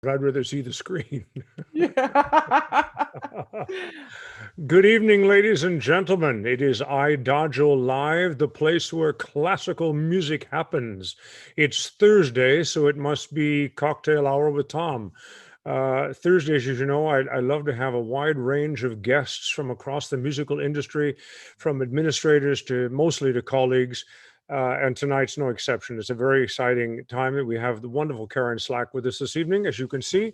but I'd rather see the screen. Yeah. Good evening, ladies and gentlemen. It is IDAGIO Live, the place where classical music happens. It's Thursday, so it must be cocktail hour with Tom. Thursdays, as you know, I love to have a wide range of guests from across the musical industry, from administrators to mostly to colleagues. And tonight's no exception. It's a very exciting time that we have the wonderful Karen Slack with us this evening, as you can see.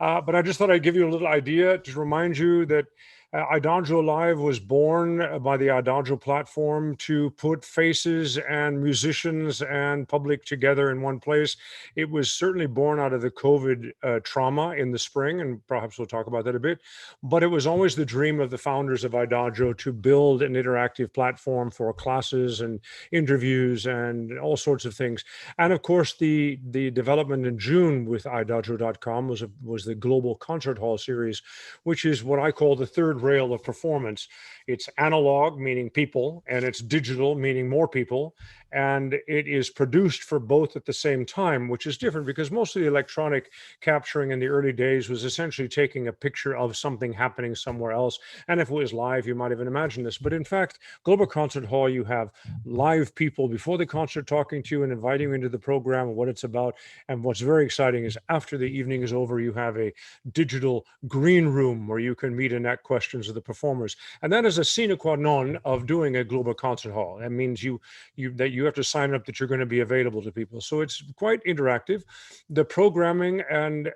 But I just thought I'd give you a little idea to remind you that Adagio Live was born by the Adagio platform to put faces and musicians and public together in one place. It was certainly born out of the COVID trauma in the spring, and perhaps we'll talk about that a bit. But it was always the dream of the founders of Adagio to build an interactive platform for classes and interviews and all sorts of things. And of course, the development in June with idagio.com was the Global Concert Hall series, which is what I call the third rail of performance. It's analog, meaning people, and it's digital, meaning more people. And it is produced for both at the same time, which is different because most of the electronic capturing in the early days was essentially taking a picture of something happening somewhere else. And if it was live, you might even imagine this. But in fact, Global Concert Hall, you have live people before the concert talking to you and inviting you into the program and what it's about. And what's very exciting is after the evening is over, you have a digital green room where you can meet and ask questions of the performers. And that is a sine qua non of doing a Global Concert Hall. That means you have to sign up that you're going to be available to people. So it's quite interactive. The programming and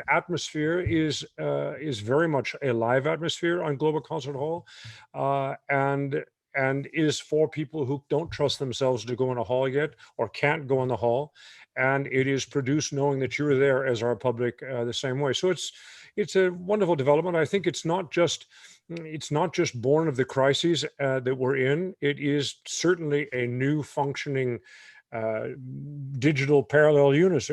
atmosphere is very much a live atmosphere on Global Concert Hall, and is for people who don't trust themselves to go in a hall yet or can't go in the hall. And it is produced knowing that you're there as our public the same way. So it's a wonderful development. I think it's not just born of the crises that we're in. It is certainly a new functioning uh, digital parallel universe,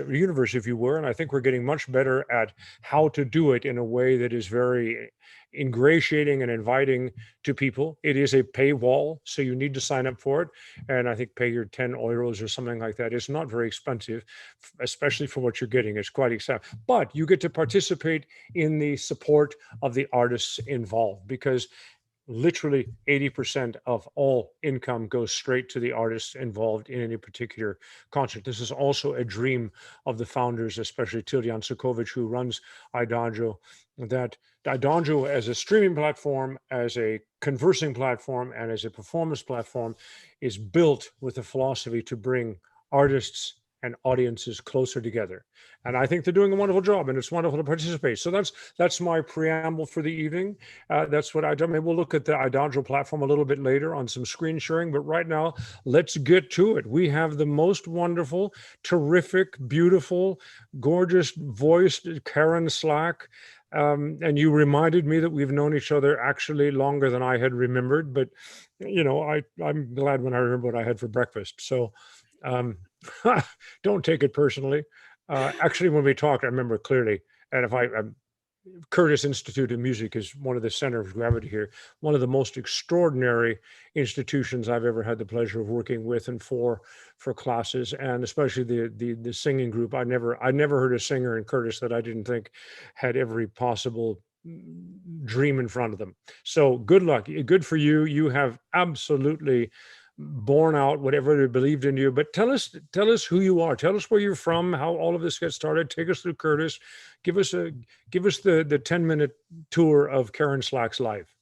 if you were. And I think we're getting much better at how to do it in a way that is very ingratiating and inviting to people. It is a paywall, so you need to sign up for it. And I think pay your 10 euros or something like that. It's not very expensive, especially for what you're getting. It's quite expensive. But you get to participate in the support of the artists involved because literally 80% of all income goes straight to the artists involved in any particular concert. This is also a dream of the founders, especially Tiljan Sukovic, who runs Idagio, that Idagio as a streaming platform, as a conversing platform, and as a performance platform is built with the philosophy to bring artists and audiences closer together. And I think they're doing a wonderful job, and it's wonderful to participate. So that's my preamble for the evening. That's what I do. Maybe we'll look at the Idagio platform a little bit later on some screen sharing. But right now, let's get to it. We have the most wonderful, terrific, beautiful, gorgeous voiced Karen Slack. And you reminded me that we've known each other actually longer than I had remembered. But I'm glad when I remember what I had for breakfast. So um, don't take it personally. Actually, when we talked, I remember clearly. And if Curtis Institute of Music is one of the center of gravity here, one of the most extraordinary institutions I've ever had the pleasure of working with and for classes, and especially the singing group. I never heard a singer in Curtis that I didn't think had every possible dream in front of them. So good luck, good for you. You have absolutely borne out whatever they believed in you. But tell us who you are. Tell us where you're from, how all of this gets started. Take us through Curtis. Give us the 10-minute tour of Karen Slack's life,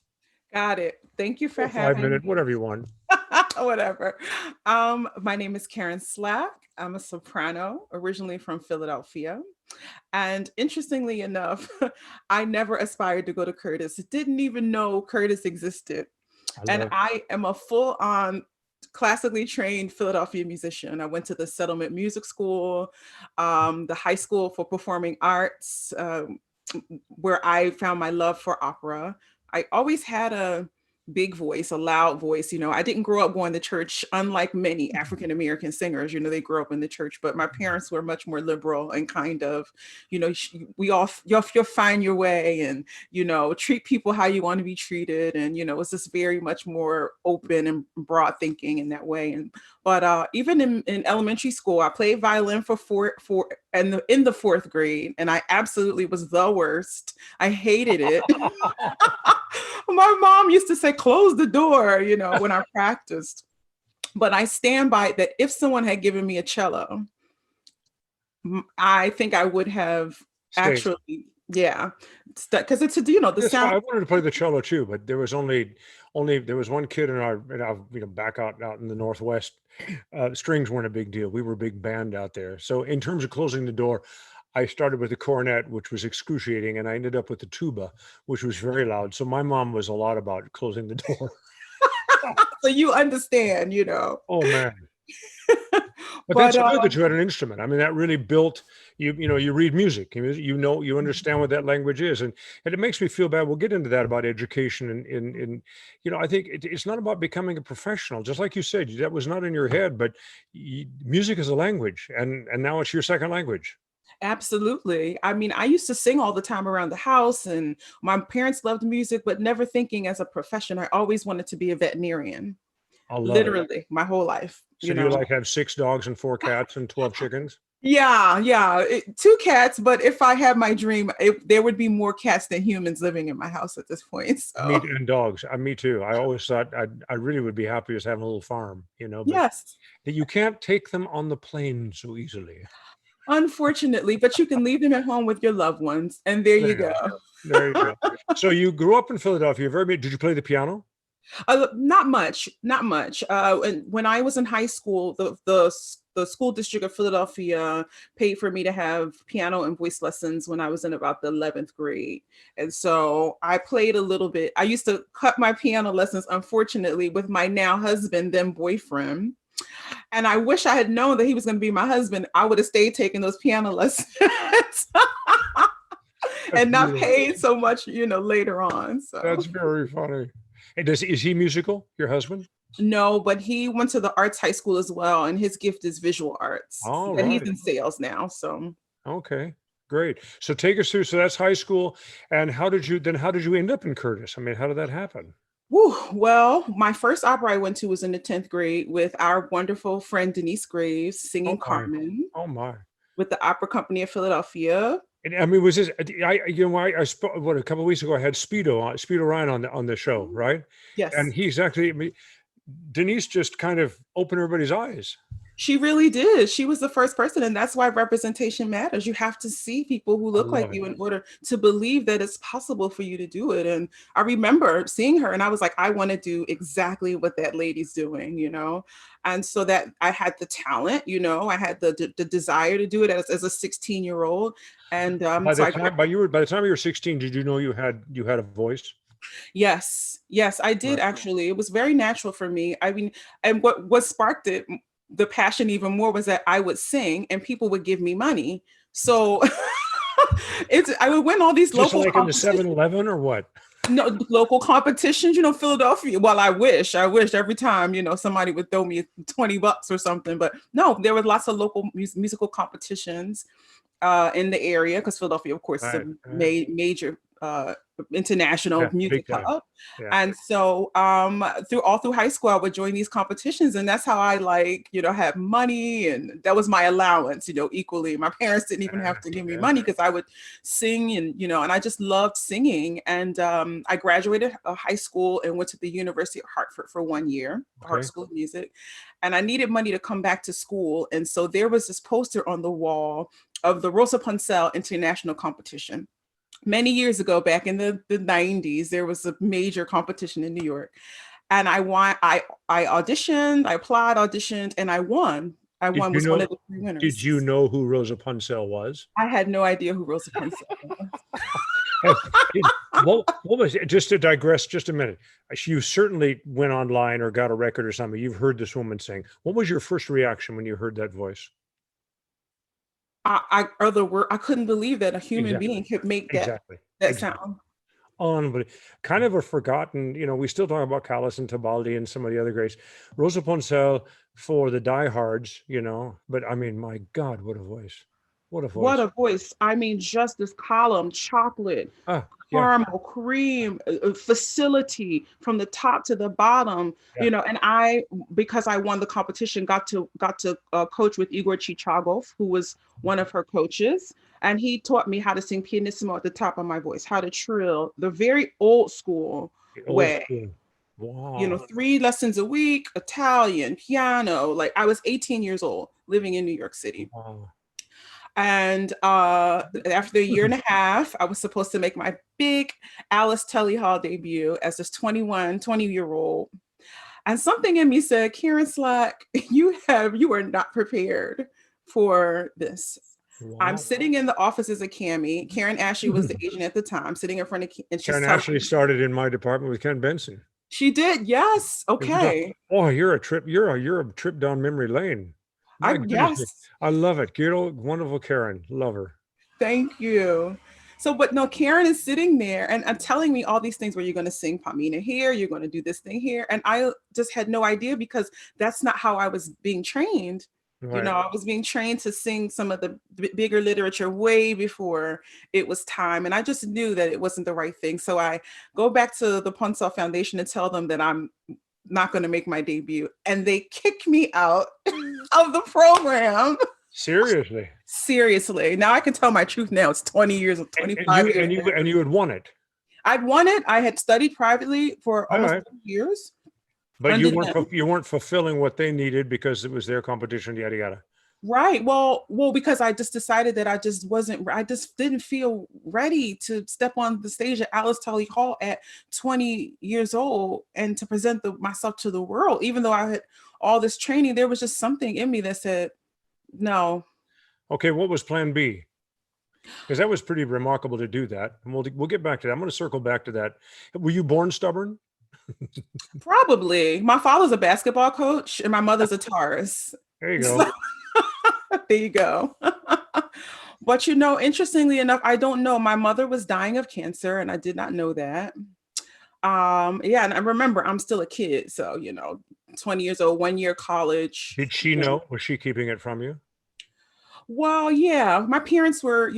Got it. Thank you for or five having minute, me. whatever you want. Whatever. My name is Karen Slack. I'm a soprano, originally from Philadelphia. And interestingly enough, I never aspired to go to Curtis. Didn't even know Curtis existed. I And love. I am a full on classically trained Philadelphia musician. I went to the Settlement Music School, the High School for Performing Arts, where I found my love for opera. I always had big voice, a loud voice. I didn't grow up going to church, unlike many African American singers. They grew up in the church, but my parents were much more liberal and kind of, you'll find your way, and treat people how you want to be treated, and it's just very much more open and broad thinking in that way. But even in elementary school, I played violin in the fourth grade, and I absolutely was the worst. I hated it. My mom used to say, close the door, when I practiced. But I stand by that. If someone had given me a cello, I think I would have actually, yeah, because it's the sound. I wanted to play the cello too, but there was only there was one kid in our back out in the Northwest. Strings weren't a big deal. We were a big band out there. So in terms of closing the door, I started with the cornet, which was excruciating, and I ended up with the tuba, which was very loud. So my mom was a lot about closing the door. So you understand, Oh man. But that's good that you had an instrument. I mean, that really built you. You read music, you understand what that language is, and it makes me feel bad. We'll get into that about education, and I think it's not about becoming a professional. Just like you said, that was not in your head, but music is a language, and now it's your second language. Absolutely. I mean, I used to sing all the time around the house, and my parents loved music, but never thinking as a profession. I always wanted to be a veterinarian. Literally my whole life. So do you like have 6 dogs and 4 cats and 12 chickens? Yeah. 2 cats, but if I had my dream, there would be more cats than humans living in my house at this point. So. Meat and dogs. Me too. I always thought I really would be happy just having a little farm, but yes. You can't take them on the plane so easily. Unfortunately, but you can leave them at home with your loved ones, and there you go. There you go. So you grew up in Philadelphia. Did you play the piano? Not much. And when I was in high school, the school district of Philadelphia paid for me to have piano and voice lessons when I was in about the 11th grade. And so I played a little bit. I used to cut my piano lessons, unfortunately, with my now husband, then boyfriend. And I wish I had known that he was going to be my husband. I would have stayed taking those piano lessons and not paid so much, later on. So that's very funny. And is he musical, your husband? No, but he went to the arts high school as well, and his gift is visual arts. Oh, and he's in sales now. So okay, great. So take us through. So that's high school, and how did you end up in Curtis? I mean, how did that happen? Well, my first opera I went to was in the 10th grade with our wonderful friend Denise Graves singing Carmen. Oh my! With the Opera Company of Philadelphia. And, I mean, was this? I spoke a couple of weeks ago. I had Speedo Ryan on the show, right? Yes. And he's actually. Denise just kind of opened everybody's eyes. She really did. She was the first person, and that's why representation matters. You have to see people who look like you in order to believe that it's possible for you to do it. And I remember seeing her, and I was like, I want to do exactly what that lady's doing, And so that I had the talent, I had the desire to do it as a 16-year-old. And by the time you were 16, did you know you had a voice? Yes, I did actually. It was very natural for me. I mean, and what sparked it, the passion even more, was that I would sing and people would give me money. So I would win all these just local like in the 7-Eleven or what? No, local competitions, Philadelphia. Well, I wish every time, somebody would throw me $20 or something. But no, there were lots of local musical competitions in the area, because Philadelphia, of course, is a major international music hub. Yeah. And so through high school, I would join these competitions, and that's how I had money, and that was my allowance, equally. My parents didn't even have to give me money, because I would sing, and I just loved singing. And I graduated high school and went to the University of Hartford for 1 year, Hart School of Music, and I needed money to come back to school. And so there was this poster on the wall of the Rosa Puncel International Competition. Many years ago, back in the 90s, there was a major competition in New York. And I auditioned, I applied, auditioned, and I won. Was one of the 3 winners. Did you know who Rosa Puncel was? I had no idea who Rosa Puncel was. What was it? Just to digress just a minute. You certainly went online or got a record or something. You've heard this woman sing. What was your first reaction when you heard that voice? I couldn't believe that a human being could make that sound. But kind of a forgotten, we still talk about Callas and Tebaldi and some of the other greats. Rosa Poncel for the diehards, but I mean, my God, what a voice. What a What voice. a voice. I mean, just this column, chocolate, Ah, yeah, caramel, cream, facility from the top to the bottom, yeah. and because I won the competition, got to coach with Igor Chichagov, who was one of her coaches. And he taught me how to sing pianissimo at the top of my voice, how to trill the very old school The old way. school. Wow. 3 lessons a week, Italian, piano. Like I was 18 years old living in New York City. Wow. And after a year and a half, I was supposed to make my big Alice Tully Hall debut as this 20-year-old. And something in me said, Karen Slack, you are not prepared for this. I'm Wow. sitting in the offices of Cammie. Karen Ashley was the agent at the time, sitting in front of, and she's Karen telling Ashley me, started in my department with Ken Benson. she did, yes, okay. Oh, you're a trip down memory lane. My goodness, Yes. I love it. Wonderful Karen, love her. Thank you. So, but no, Karen is sitting there and telling me all these things where you're going to sing Pamina here, you're going to do this thing here. And I just had no idea because that's not how I was being trained. Right. I was being trained to sing some of the bigger literature way before it was time. And I just knew that it wasn't the right thing. So I go back to the Poncel Foundation and tell them that I'm not going to make my debut. And they kick me out of the program. Seriously. Seriously. Now I can tell my truth now. It's 20 years or 25 years. And you had won it. I'd won it. I had studied privately for almost 2 years. But you weren't fulfilling what they needed because it was their competition, yada yada. Right. Well, because I just decided that I just didn't feel ready to step on the stage at Alice Tully Hall at 20 years old and to present myself to the world. Even though I had all this training, there was just something in me that said, no. Okay, what was plan B? Because that was pretty remarkable to do that. And we'll get back to that. I'm going to circle back to that. Were you born stubborn? Probably. My father's a basketball coach and my mother's a guitarist. There you go. There you go. But interestingly enough, I don't know. My mother was dying of cancer and I did not know that. Yeah, and I remember I'm still a kid. So, 20 years old, 1 year college. Did she know? Was she keeping it from you? Well, yeah, my parents were,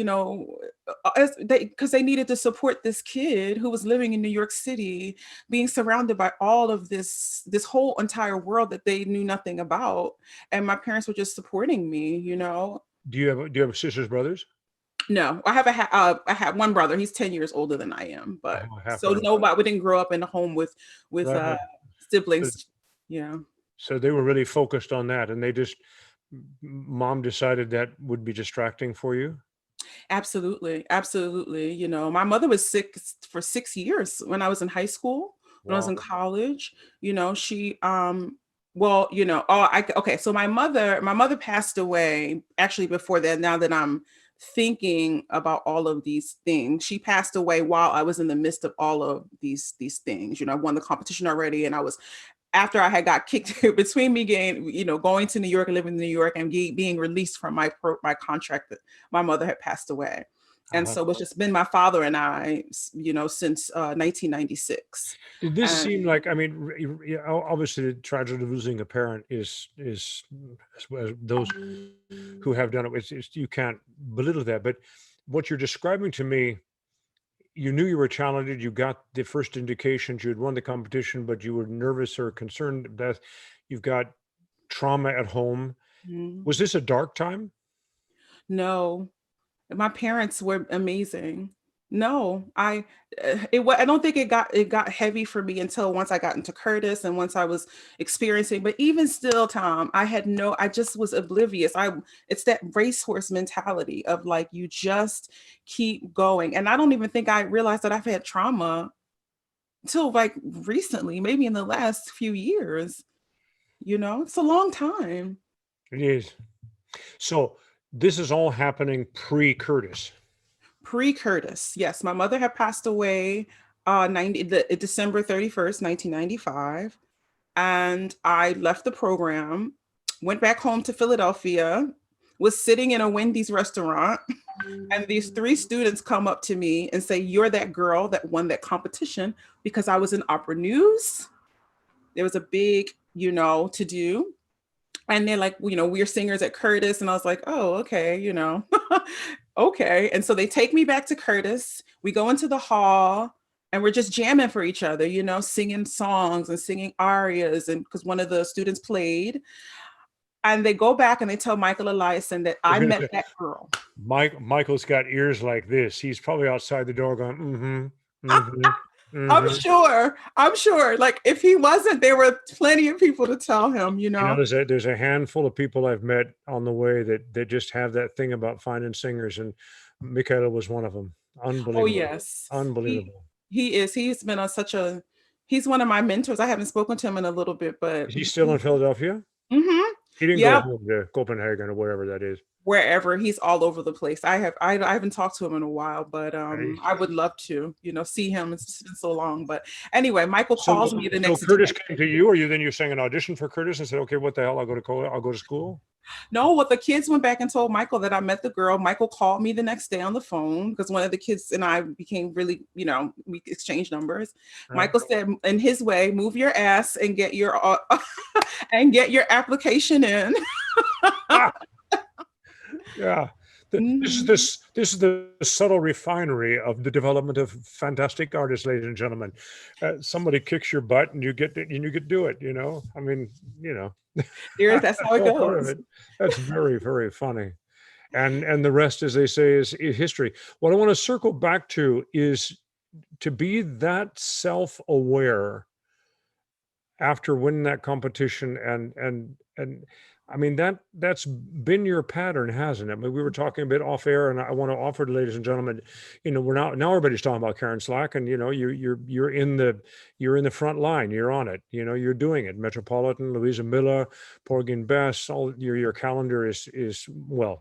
because they needed to support this kid who was living in New York City, being surrounded by all of this whole entire world that they knew nothing about. And my parents were just supporting me, Do you have sisters, brothers? No, I have one brother. He's 10 years older than I am, but so nobody, we didn't grow up in a home with right. Siblings. Yeah. So they were really focused on that, and mom decided that would be distracting for you? Absolutely. Absolutely. My mother was sick for 6 years when I was in high school, when I was in college. She okay. So my mother passed away actually before that. Now that I'm thinking about all of these things, she passed away while I was in the midst of all of these things. I won the competition already, and I was, after I had got kicked between me going to New York and living in New York and being released from my contract, that my mother had passed away. And so it's just been my father and I, since 1996. Did this seem like, obviously the tragedy of losing a parent is those who have done it, you can't belittle that. But what you're describing to me, you knew you were talented. You got the first indications. You had won the competition, but you were nervous or concerned that you've got trauma at home. Mm-hmm. Was this a dark time? No, my parents were amazing. No, I don't think it got heavy for me until once I got into Curtis and once I was experiencing, but even still, Tom, I just was oblivious. It's that racehorse mentality of like, you just keep going. And I don't even think I realized that I've had trauma until like recently, maybe in the last few years. It's a long time. It is. So this is all happening pre-Curtis. Pre-Curtis, yes. My mother had passed away December 31st, 1995. And I left the program, went back home to Philadelphia, was sitting in a Wendy's restaurant And these three students come up to me and say, "You're that girl that won that competition," because I was in opera news. There was a big, to do. And they're like, we're singers at Curtis. And I was like, oh, okay, okay. And so they take me back to Curtis. We go into the hall and we're just jamming for each other, singing songs and singing arias. And because one of the students played, and they go back and they tell Michael Eliason that I met that girl. Michael's got ears like this. He's probably outside the door going, mm-hmm, mm-hmm. Mm-hmm. I'm sure. Like if he wasn't, there were plenty of people to tell him, there's a handful of people I've met on the way that just have that thing about finding singers, and Michaela was one of them. Unbelievable. Oh yes. Unbelievable. He is. He's been on he's one of my mentors. I haven't spoken to him in a little bit, but is he still in Philadelphia? Mm-hmm. He didn't go home to Copenhagen or wherever that is. Wherever, he's all over the place. I haven't talked to him in a while, but I would love to, see him. It's been so long. But anyway, Michael calls me the next day. So Curtis came to you, or you sang an audition for Curtis and said, okay, what the hell? I'll go to school. No, well, the kids went back and told Michael that I met the girl. Michael called me the next day on the phone because one of the kids and I became really, we exchanged numbers. Right. Michael said, in his way, move your ass and get your application in. Yeah. This is the subtle refinery of the development of fantastic artists, ladies and gentlemen. Somebody kicks your butt and you get to do it. I mean, that's how it goes. That's very, very funny. And the rest, as they say, is history. What I want to circle back to is to be that self-aware after winning that competition, and I mean, that's been your pattern, hasn't it? I mean, we were talking a bit off air, and I want to offer to ladies and gentlemen, we're now everybody's talking about Karen Slack, and you're in the front line, you're on it, you're doing it. Metropolitan, Louisa Miller, Porgy Bess, all your calendar is well,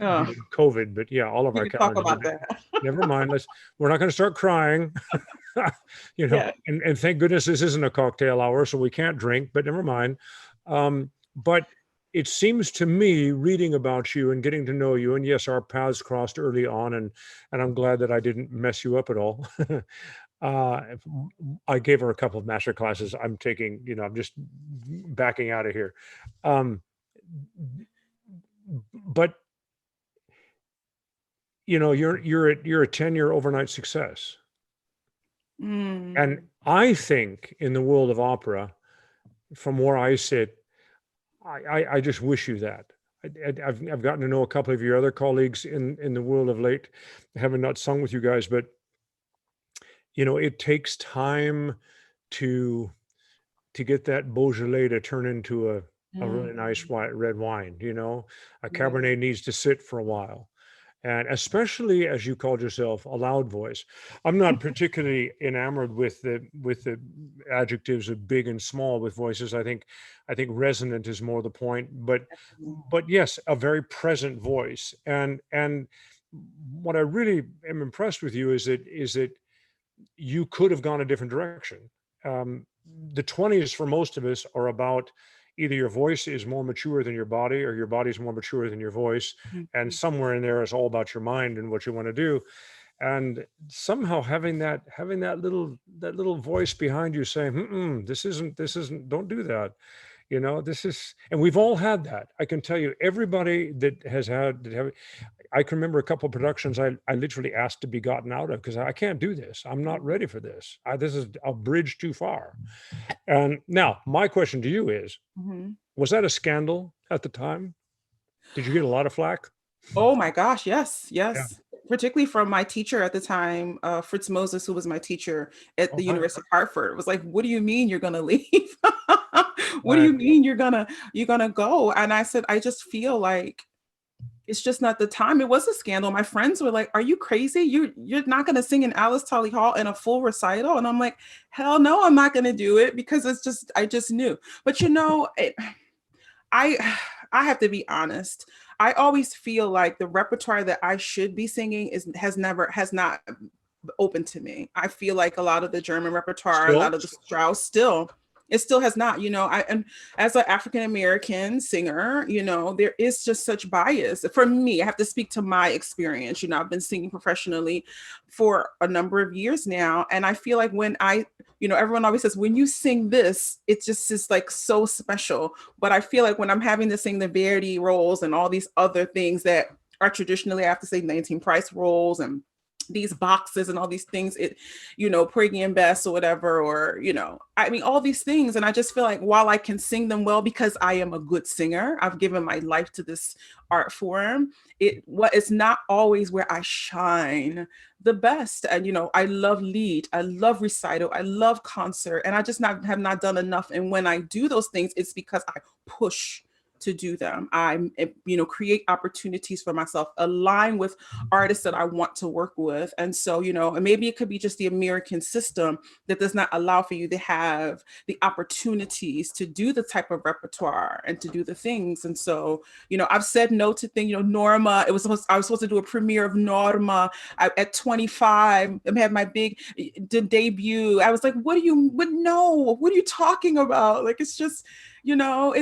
COVID, but yeah, all of our calendars. Talk about that. Never mind. We're not going to start crying, Yeah. And thank goodness this isn't a cocktail hour, so we can't drink. But never mind. But it seems to me, reading about you and getting to know you, and yes, our paths crossed early on, and I'm glad that I didn't mess you up at all. I gave her a couple of master classes. I'm taking, I'm just backing out of here. But you're a 10-year overnight success. And I think in the world of opera, from where I sit, I just wish you that. I've gotten to know a couple of your other colleagues in the world of late. I haven't not sung with you guys, but it takes time to get that Beaujolais to turn into a really nice red wine. A Cabernet needs to sit for a while. And especially, as you called yourself, a loud voice. I'm not particularly enamored with the adjectives of big and small with voices. I think resonant is more the point. But yes, a very present voice. And what I really am impressed with you is that you could have gone a different direction. The 20s for most of us are about either your voice is more mature than your body, or your body is more mature than your voice. And somewhere in there is all about your mind and what you want to do. And somehow having that little voice behind you saying, this isn't, don't do that. And we've all had that. I can tell you, everybody that has had, I can remember a couple of productions I literally asked to be gotten out of because I can't do this. I'm not ready for this. This is a bridge too far. And now my question to you is, was that a scandal at the time? Did you get a lot of flack? Oh my gosh, yes. Yeah. Particularly from my teacher at the time, Fritz Moses, who was my teacher at the University of Hartford. It was like, what do you mean you're going to leave? What do you mean you're going to go? And I said, I just feel like it's just not the time. It was a scandal. My friends were like, are you crazy? You're not going to sing in Alice Tully Hall in a full recital? And I'm like, hell no, I'm not going to do it, because I just knew. But I have to be honest. I always feel like the repertoire that I should be singing has not opened to me. I feel like a lot of the German repertoire, a lot of the Strauss still, It still has not, you know. And as an African American singer, you know, there is just such bias for me. I have to speak to my experience. You know, I've been singing professionally for a number of years now, and I feel like when I, you know, everyone always says when you sing this, it just is like so special. But I feel like when I'm having to sing the Verdi roles and all these other things that are traditionally, I have to say, 19 Price roles and these boxes and all these things, it, you know, Priggy and Bess or whatever, or, you know, I mean, all these things. And I just feel like while I can sing them well because I am a good singer, I've given my life to this art form, it's not always where I shine the best. And, you know, I love lead, I love recital, I love concert, and I just have not done enough. And when I do those things, it's because I push to do them. I, you know, create opportunities for myself, align with artists that I want to work with. And so, you know, and maybe it could be just the American system that does not allow for you to have the opportunities to do the type of repertoire and to do the things. And so, you know, I've said no to things, you know, Norma, I was supposed to do a premiere of Norma at 25. I had my big debut. I was like, what are you talking about? Like, it's just, you know,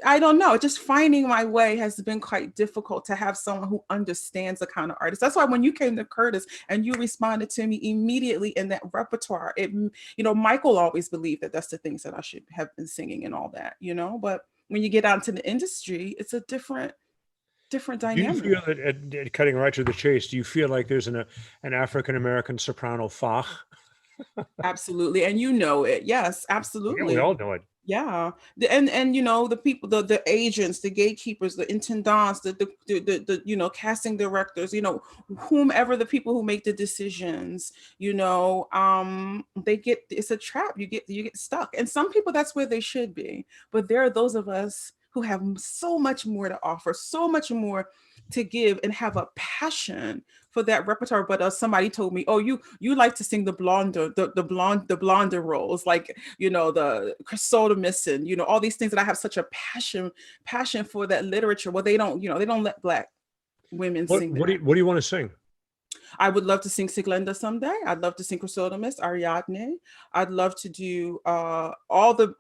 I don't know, just finding my way has been quite difficult to have someone who understands the kind of artist. That's why when you came to Curtis and you responded to me immediately in that repertoire, it, you know, Michael always believed that that's the things that I should have been singing and all that, you know, but when you get out into the industry, it's a different dynamic. Do you feel that, cutting right to the chase, do you feel like there's an African-American soprano Fach? Absolutely. And you know it. Yes, absolutely. Yeah, we all know it. Yeah, and you know, the people, the agents, the gatekeepers, the intendants, the you know, casting directors, you know, whomever, the people who make the decisions, you know, it's a trap. You get stuck, and some people, that's where they should be, but there are those of us who have so much more to offer, so much more to give, and have a passion for that repertoire. But somebody told me, oh, you like to sing the blonde roles, like, you know, the Chrysotomist, you know, all these things, that I have such a passion for that literature. Well, they don't, you know, they don't let Black women sing. What do you want to sing? I would love to sing Siglenda someday. I'd love to sing Chrysotomist, Ariadne. I'd love to do all of the.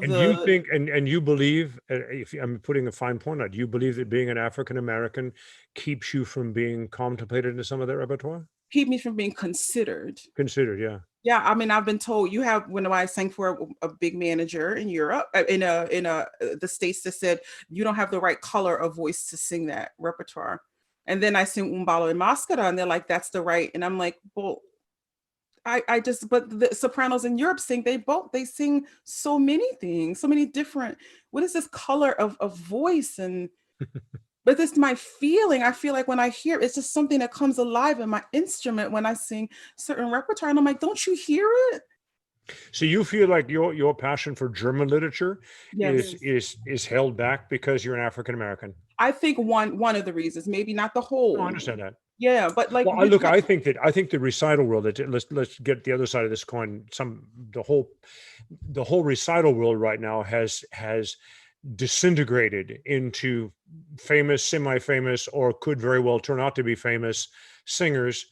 And you think, and you believe, if I'm putting a fine point on it, do you believe that being an African American keeps you from being contemplated in some of that repertoire? Keep me from being considered. Considered, yeah. Yeah, I mean, I've been told, you have, when I sang for a big manager in Europe, the States, that said you don't have the right color of voice to sing that repertoire. And then I sing Umbalo and Mascara, and they're like, that's the right. And I'm like, well, but the sopranos in Europe sing, they sing so many things, so many different, what is this color of voice? And but it's my feeling. I feel like when I hear it's just something that comes alive in my instrument when I sing certain repertoire. And I'm like, don't you hear it? So you feel like your passion for German literature Yes. is held back because you're an African American? I think one of the reasons, maybe not the whole. I understand that. Yeah, but like, well, look, I think the recital world. Let's get the other side of this coin. The whole recital world right now has disintegrated into famous, semi-famous, or could very well turn out to be famous singers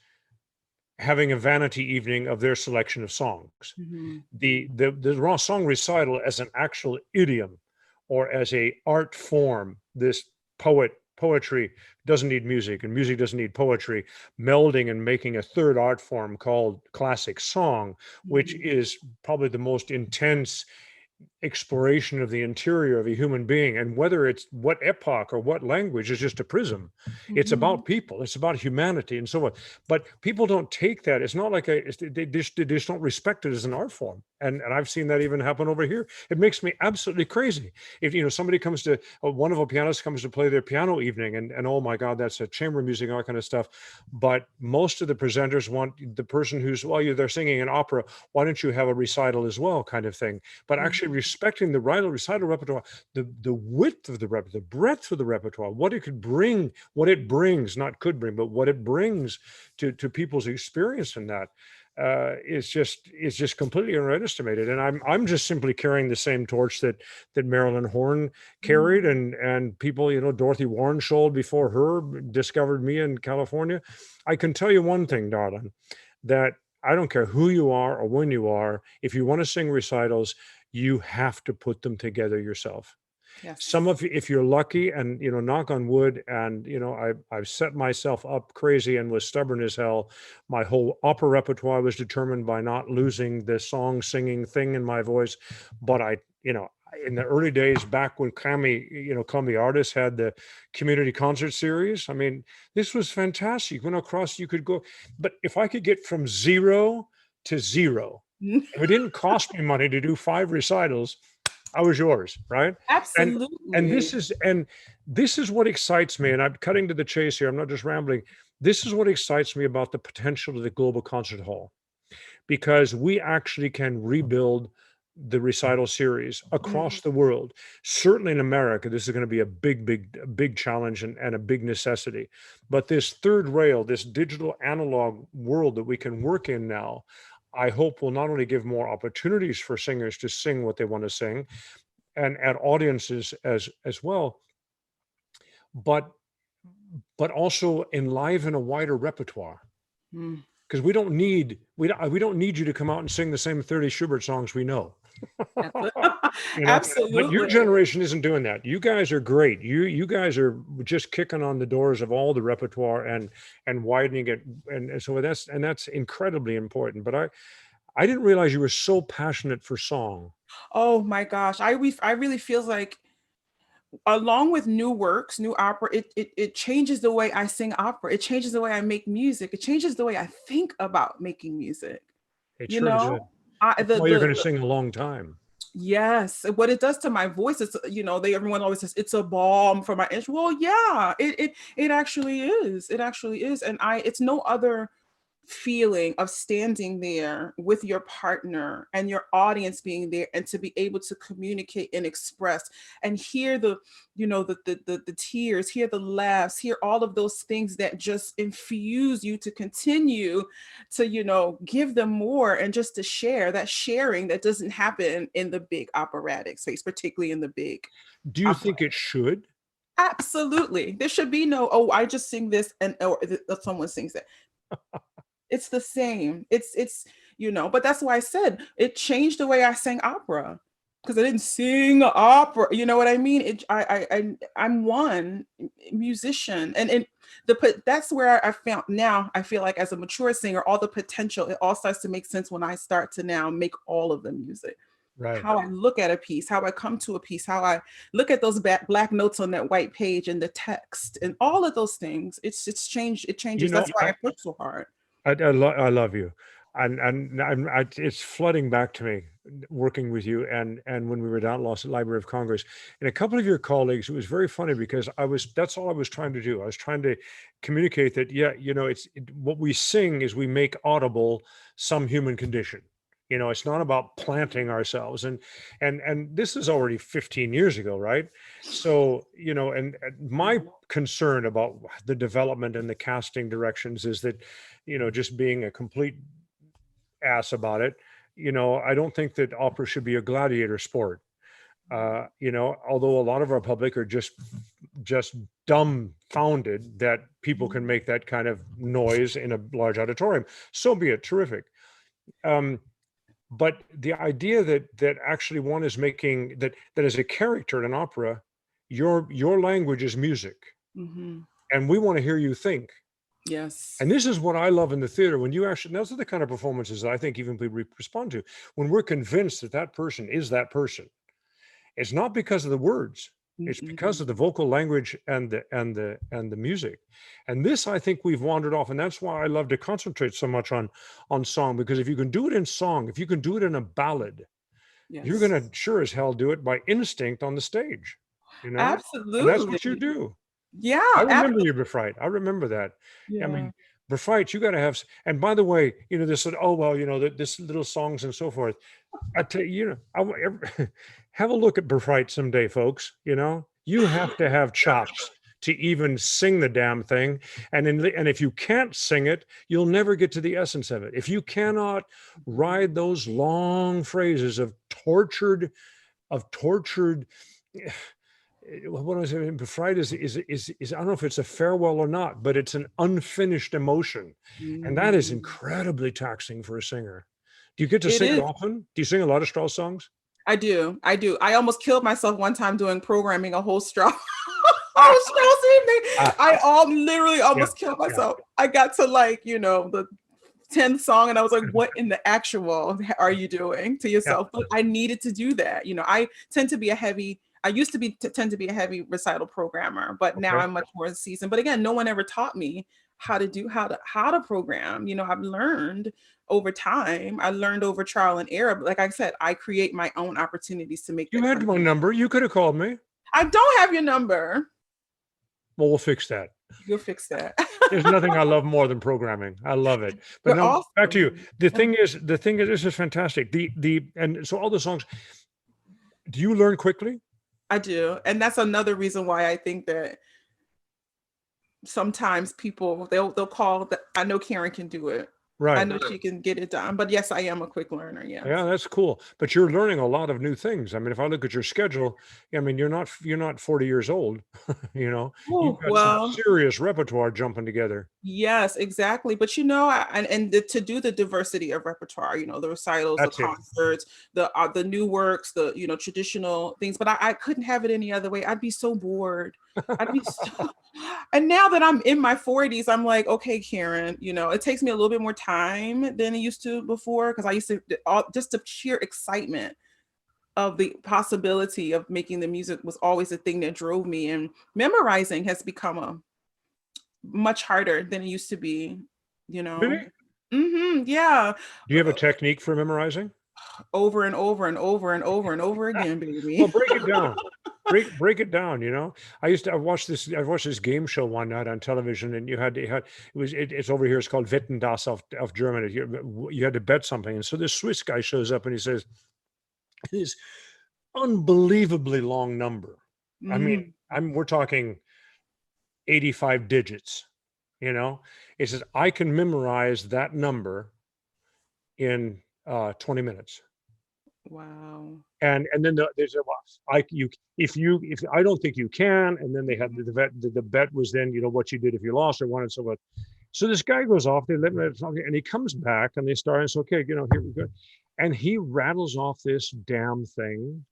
having a vanity evening of their selection of songs. Mm-hmm. The raw song recital as an actual idiom or as a art form, this poetry doesn't need music and music doesn't need poetry, melding and making a third art form called classic song, which is probably the most intense exploration of the interior of a human being. And whether it's what epoch or what language is just a prism. It's about people, it's about humanity and so on. But people don't take that. It's not like they just don't respect it as an art form. And I've seen that even happen over here. It makes me absolutely crazy. If, you know, somebody comes to, one of our pianists comes to play their piano evening and oh my God, that's a chamber music, all that kind of stuff. But most of the presenters want the person who's, well, they're singing an opera, why don't you have a recital as well, kind of thing. But actually respecting the recital repertoire, the width of the repertoire, the breadth of the repertoire, what it could bring, what it brings, not could bring, but what it brings to people's experience in that. Is just completely underestimated, and I'm just simply carrying the same torch that Marilyn Horne carried, and people, you know, Dorothy Warrenshold before her discovered me in California. I can tell you one thing, darling, that I don't care who you are or when you are. If you want to sing recitals, you have to put them together yourself. Some Yes. of you, if you're lucky, and knock on wood, and I've set myself up crazy and was stubborn as hell. My whole opera repertoire was determined by not losing the song singing thing in my voice. But in the early days, back when Come the Artist had the community concert series, I mean, this was fantastic. You went across, you could go. But if I could get from zero to zero, if it didn't cost me money to do 5 recitals, I was yours, right? And and Absolutely. this is what excites me. And I'm cutting to the chase here. I'm not just rambling. This is what excites me about the potential of the Global Concert Hall, because we actually can rebuild the recital series across Mhm. the world. Certainly in America, this is going to be a big challenge, and a big necessity. But this third rail, this digital analog world that we can work in now, I hope will not only give more opportunities for singers to sing what they want to sing, and at audiences as well, but also enliven a wider repertoire. Mm. Because we don't need you to come out and sing the same 30 Schubert songs we know. you know, but your Absolutely. generation isn't doing that. You guys are great. You guys are just kicking on the doors of all the repertoire, and widening it, and so that's incredibly important. But I didn't realize you were so passionate for song. Oh my gosh. I really feels like along with new works, new opera, it changes the way I sing opera. It changes the way I make music. It changes the way I think about making music. It You sure know, did. I That's why you're going to sing a long time. yes, what it does to my voice is, everyone always says it's a balm for my inch. Well, yeah, it actually is. It actually is, and it's no other feeling of standing there with your partner and your audience being there, and to be able to communicate and express and hear the tears, hear the laughs, hear all of those things that just infuse you to continue to give them more, and just to share that sharing that doesn't happen in the big operatic space, particularly in the big Do you opera. think it should? Absolutely, there should be no, oh, I just sing this, and or someone sings it. It's the same. But that's why I said it changed the way I sang opera, because I didn't sing opera. You know what I mean? I'm one musician, and that's where I found, now I feel like as a mature singer, all the potential, it all starts to make sense when I start to now make all of the music. Right. How I look at a piece, how I come to a piece, how I look at those black notes on that white page, and the text, and all of those things. It's changed. It You changes. know, That's why I push so hard. I love you, and it's flooding back to me working with you, and when we were down at Los Library of Congress, and a couple of your colleagues. It was very funny because that's all I was trying to do. I was trying to communicate that, yeah, what we sing is we make audible some human condition. It's not about planting ourselves, and this is already 15 years ago, right? So, and my concern about the development and the casting directions is that, just being a complete ass about it, I don't think that opera should be a gladiator sport. Although a lot of our public are just dumbfounded that people can make that kind of noise in a large auditorium. So be it. Terrific. Um, but the idea that actually one is making that as a character in an opera, your language is music, Mhm. and we want to hear you think. Yes. And this is what I love in the theater, when you actually, those are the kind of performances that I think even people respond to, when we're convinced that that person is that person. It's not because of the words, it's because Mm-mm. of the vocal language and the music. And this, I think we've wandered off, and that's why I love to concentrate so much on song, because if you can do it in song, if you can do it in a ballad, you're Yes. going to sure as hell do it by instinct on the stage, and that's what you Absolutely. do. I Yeah, remember you, Befreit. I remember that. I yeah. mean, Befreit, you got to have. And by the way, this. Oh well, this little songs and so forth. I tell you, have a look at Befreit someday, folks. You have to have chops to even sing the damn thing. And if you can't sing it, you'll never get to the essence of it. If you cannot ride those long phrases of tortured what was it? Befried is I don't know if it's a farewell or not, but it's an unfinished emotion, and that is Mm. incredibly taxing for a singer. Do you get to It sing it is. often? Do you sing a lot of Strauss songs? I do. I do. I almost killed myself one time doing programming a whole Strauss, whole Strauss evening. I literally Yeah, almost killed yeah. myself. I got to like, the 10th song and I was like, what in the actual are you doing to Yeah, yourself? But I needed to do that. I used to tend to be a heavy recital programmer, but now okay. I'm much more seasoned. But again, no one ever taught me how to program. I've learned over time. I learned over trial and error. But like I said, I create my own opportunities to make You that had my contribution. number. You could have called me. I don't have your number. Well, we'll fix that. You'll fix that. There's nothing I love more than programming. I love it. But You're now back to you. awesome. The thing is, this is fantastic. And so all the songs, do you learn quickly? I do. And that's another reason why I think that sometimes people they'll call that. I know Karen can do it. I Right. know she can get it done. But yes, I am a quick learner. Yes. Yeah, that's cool. But you're learning a lot of new things. I mean, if I look at your schedule, I mean, you're not 40 years old. You've Oh, got some well, serious repertoire jumping together. yes, exactly. But to do the diversity of repertoire, the recitals, the That's it. concerts, the new works, the traditional things. But I couldn't have it any other way. I'd be so bored. I'd be so. And now that I'm in my 40s, I'm like, okay, Karen, it takes me a little bit more time than it used to before because I used to just the sheer excitement of the possibility of making the music was always the thing that drove me. And memorizing has become a much harder than it used to be, you know. Really? Yeah. Do you have a technique for memorizing? Over and over and over and over and over again, Well, baby. break it down. Break it down. I watched this game show one night on television, and it's over here. It's called Wetten das of Germany. You had to bet something, and so this Swiss guy shows up and he says this unbelievably long number. I mean, Mm, we're talking 85 digits. You know, he says I can memorize that number in 20 minutes. wow. And then they said, well, if I don't think you can, and then they had the bet was then what you did if you lost or won and so forth. So this guy goes off, they let him talk, and he comes back and they start and say, okay, here we go, and he rattles off this damn thing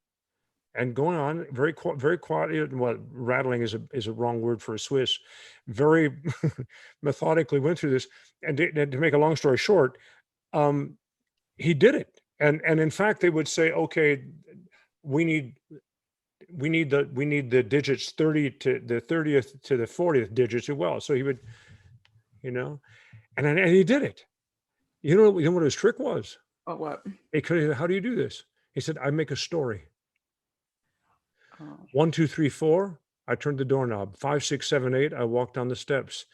and going on very quietly. Well, rattling is a wrong word for a Swiss. Very methodically went through this, and to make a long story short, um, he did it. And in fact, they would say, okay, we need the digits 30 to the 30th to the 40th digits as well. So he would, you know, and he did it. You know what his trick was? Oh, what? How do you do this? He said, I make a story. Oh. 1, 2, 3, 4. I turned the doorknob. 5, 6, 7, 8. I walked down the steps.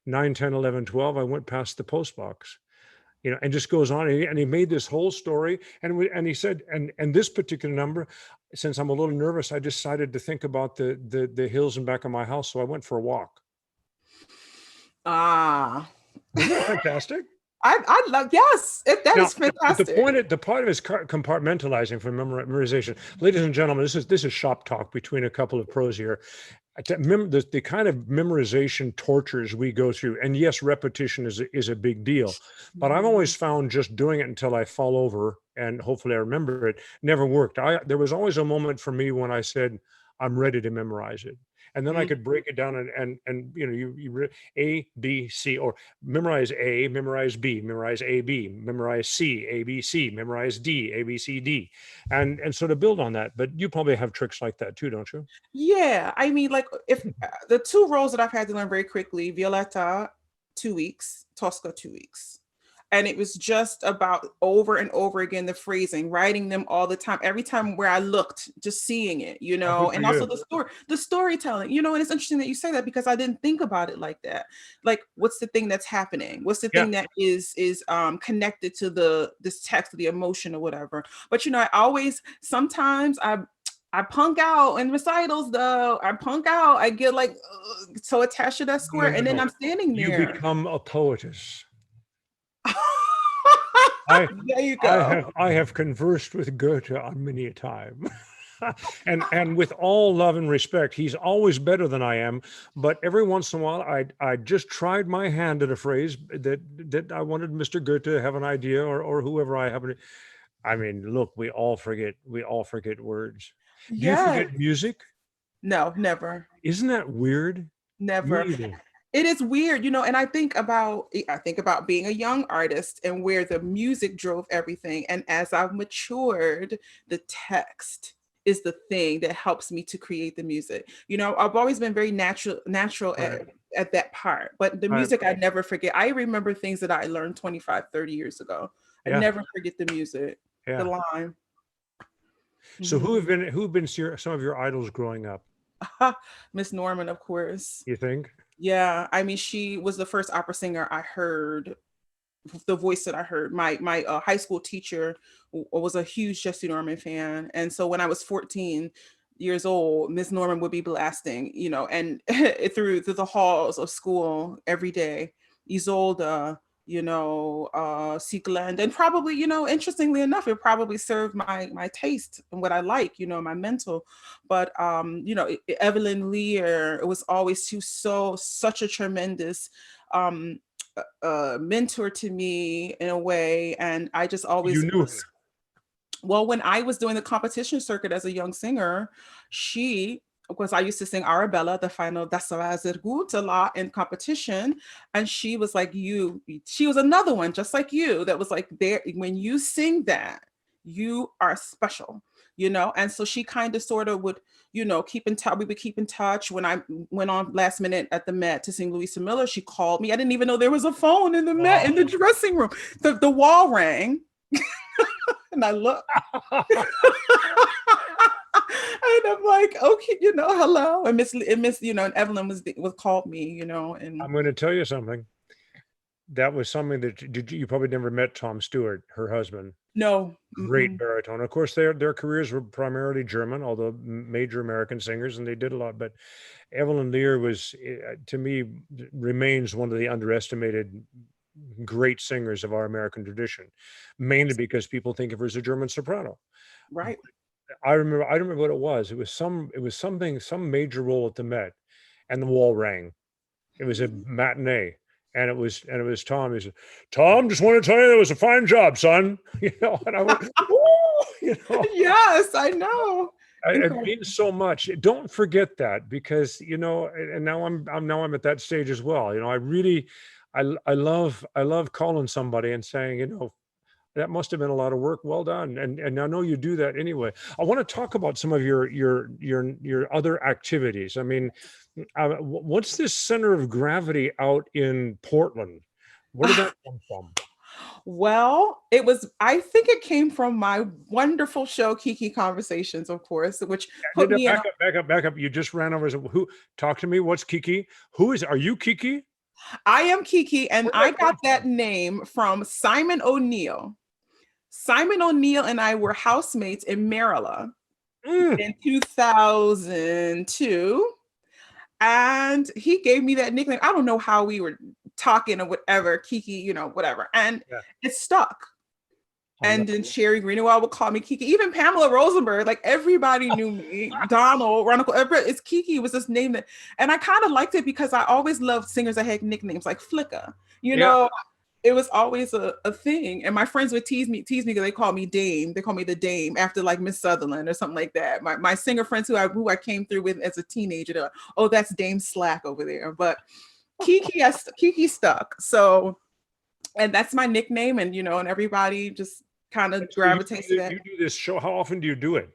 9, 10, 11, 12. I went past the post box. And just goes on. And he made this whole story. And he said, and this particular number, since I'm a little nervous, I decided to think about the hills in back of my house. So I went for a walk. Ah. Isn't that fantastic? I love, yes, that Now, is fantastic. the part of it is compartmentalizing for memorization. Ladies and gentlemen, this is shop talk between a couple of pros here. The kind of memorization tortures we go through, and yes, repetition is a big deal, but I've always found just doing it until I fall over and hopefully I remember it never worked. There was always a moment for me when I said, I'm ready to memorize it. And then I could break it down and you A, B, C, or memorize A, memorize B, memorize A, B, memorize C, A, B, C, memorize D, A, B, C, D, and sort of build on that. But you probably have tricks like that too, don't you? Yeah, I mean, like if the two roles that I've had to learn very quickly, Violetta, 2 weeks, Tosca, 2 weeks. And it was just about over and over again, the phrasing, writing them all the time, every time where I looked, just seeing it, Oh, good for and also you. the storytelling, and it's interesting that you say that because I didn't think about it like that. Like, what's the thing that's happening? What's the Yeah. thing that is connected to this text, the emotion or whatever. But I always sometimes I punk out in recitals though. I punk out. I get like so attached to that square, and then No. I'm standing You there. become a poetess. I There you I go. have I have conversed with Goethe on many a time. And with all love and respect, he's always better than I am. But every once in a while, I just tried my hand at a phrase that I wanted Mr. Goethe to have an idea, or whoever I happen to. I mean, look, we all forget words. Do you Yes. forget music? No, never, Isn't that weird? Me never. either. It is weird, and I think about being a young artist and where the music drove everything. And as I've matured, the text is the thing that helps me to create the music. I've always been very natural Right. at that part, but the I, music I never forget. I remember things that I learned 25, 30 years ago. I yeah. never forget the music, the Yeah. line. So Mhm. who have been some of your idols growing up? Miss Norman, of course. You think? Yeah, I mean, she was the first opera singer I heard, the voice that I heard. My high school teacher was a huge Jesse Norman fan, and so when I was 14 years old, Miss Norman would be blasting, and through the halls of school every day, Isolde, Seekland, and probably, interestingly enough, it probably served my taste and what I like, my mental. But Evelyn Lear, it was always such a tremendous um mentor to me in a way. And I just You always knew was, her. well, when I was doing the competition circuit as a young singer, she, of course, I used to sing Arabella, the final Das war sehr gut, a lot in competition. And she was like, she was another one, just like you, that was like, there, when you sing that, you are special, And so she kind of sort of would, keep in touch. We would keep in touch. When I went on last minute at the Met to sing Louisa Miller, she called me. I didn't even know there was a phone in the Met, in the Oh. dressing room. The wall rang. And I looked. And I'm like, okay, hello. And Miss, and Evelyn was called me, and I'm going to tell you something. That was something that you probably never met Tom Stewart, her husband. no. Great Mm-mm. baritone. Of course, their careers were primarily German, although major American singers, and they did a lot. But Evelyn Lear was, to me, remains one of the underestimated great singers of our American tradition, mainly because people think of her as a German soprano. Right. I don't remember what it was. Some major role at the Met, and the wall rang. It was a matinee, and it was Tom. He said, "Tom, just want to tell you that was a fine job, son." And I went, "Woo!" Yes, I know. It Incredible. means so much. Don't forget that, because and now I'm at that stage as well. I really, I love calling somebody and saying, that must have been a lot of work. Well done. And I know you do that anyway. I want to talk about some of your other activities. I mean, what's this center of gravity out in Portland? Where did that come from? Well, I think it came from my wonderful show, Kiki Conversations, of course, which No, put no, me in. back up, back up, back up. You just ran over. Who? Talk to me. What's Kiki? Are you Kiki? I am Kiki, and Where did I that come got that name from Simon O'Neill. Simon O'Neill and I were housemates in Maryland from? in 2002. And he gave me that nickname. I don't know how we were talking or whatever, Kiki, whatever. And Yeah, it stuck. I love And then Sherry Greenaway would call me Kiki. Even Pamela Rosenberg, like everybody knew me. Donald, Ronicle, it's Kiki was this name that, and I kind of liked it because I always loved singers that had nicknames like Flicka. You Yeah. know, it was always a thing. And my friends would tease me because they call me Dame. They call me the Dame after like Miss Sutherland or something like that. My singer friends who I came through with as a teenager, they're like, oh, that's Dame Slack over there. But Kiki stuck. So, and that's my nickname, and everybody just kind of So you gravitates to do, that. you do this show. How often do you do it?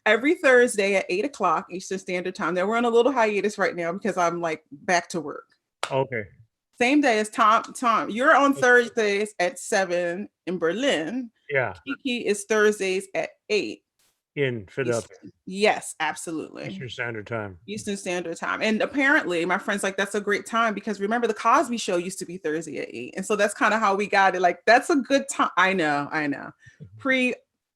Every Thursday at 8 o'clock Eastern Standard Time. Now we're on a little hiatus right now because I'm like back to work. Okay. Same day as Tom. You're on Thursdays at 7 in Berlin. Yeah, Kiki is Thursdays at 8 in Philadelphia, Eastern. Yes, absolutely. Eastern Standard Time. Eastern Standard Time. And apparently my friend's like, that's a great time because remember the Cosby Show used to be Thursday at 8. And so that's kind of how we got it. Like, that's a good time. I know.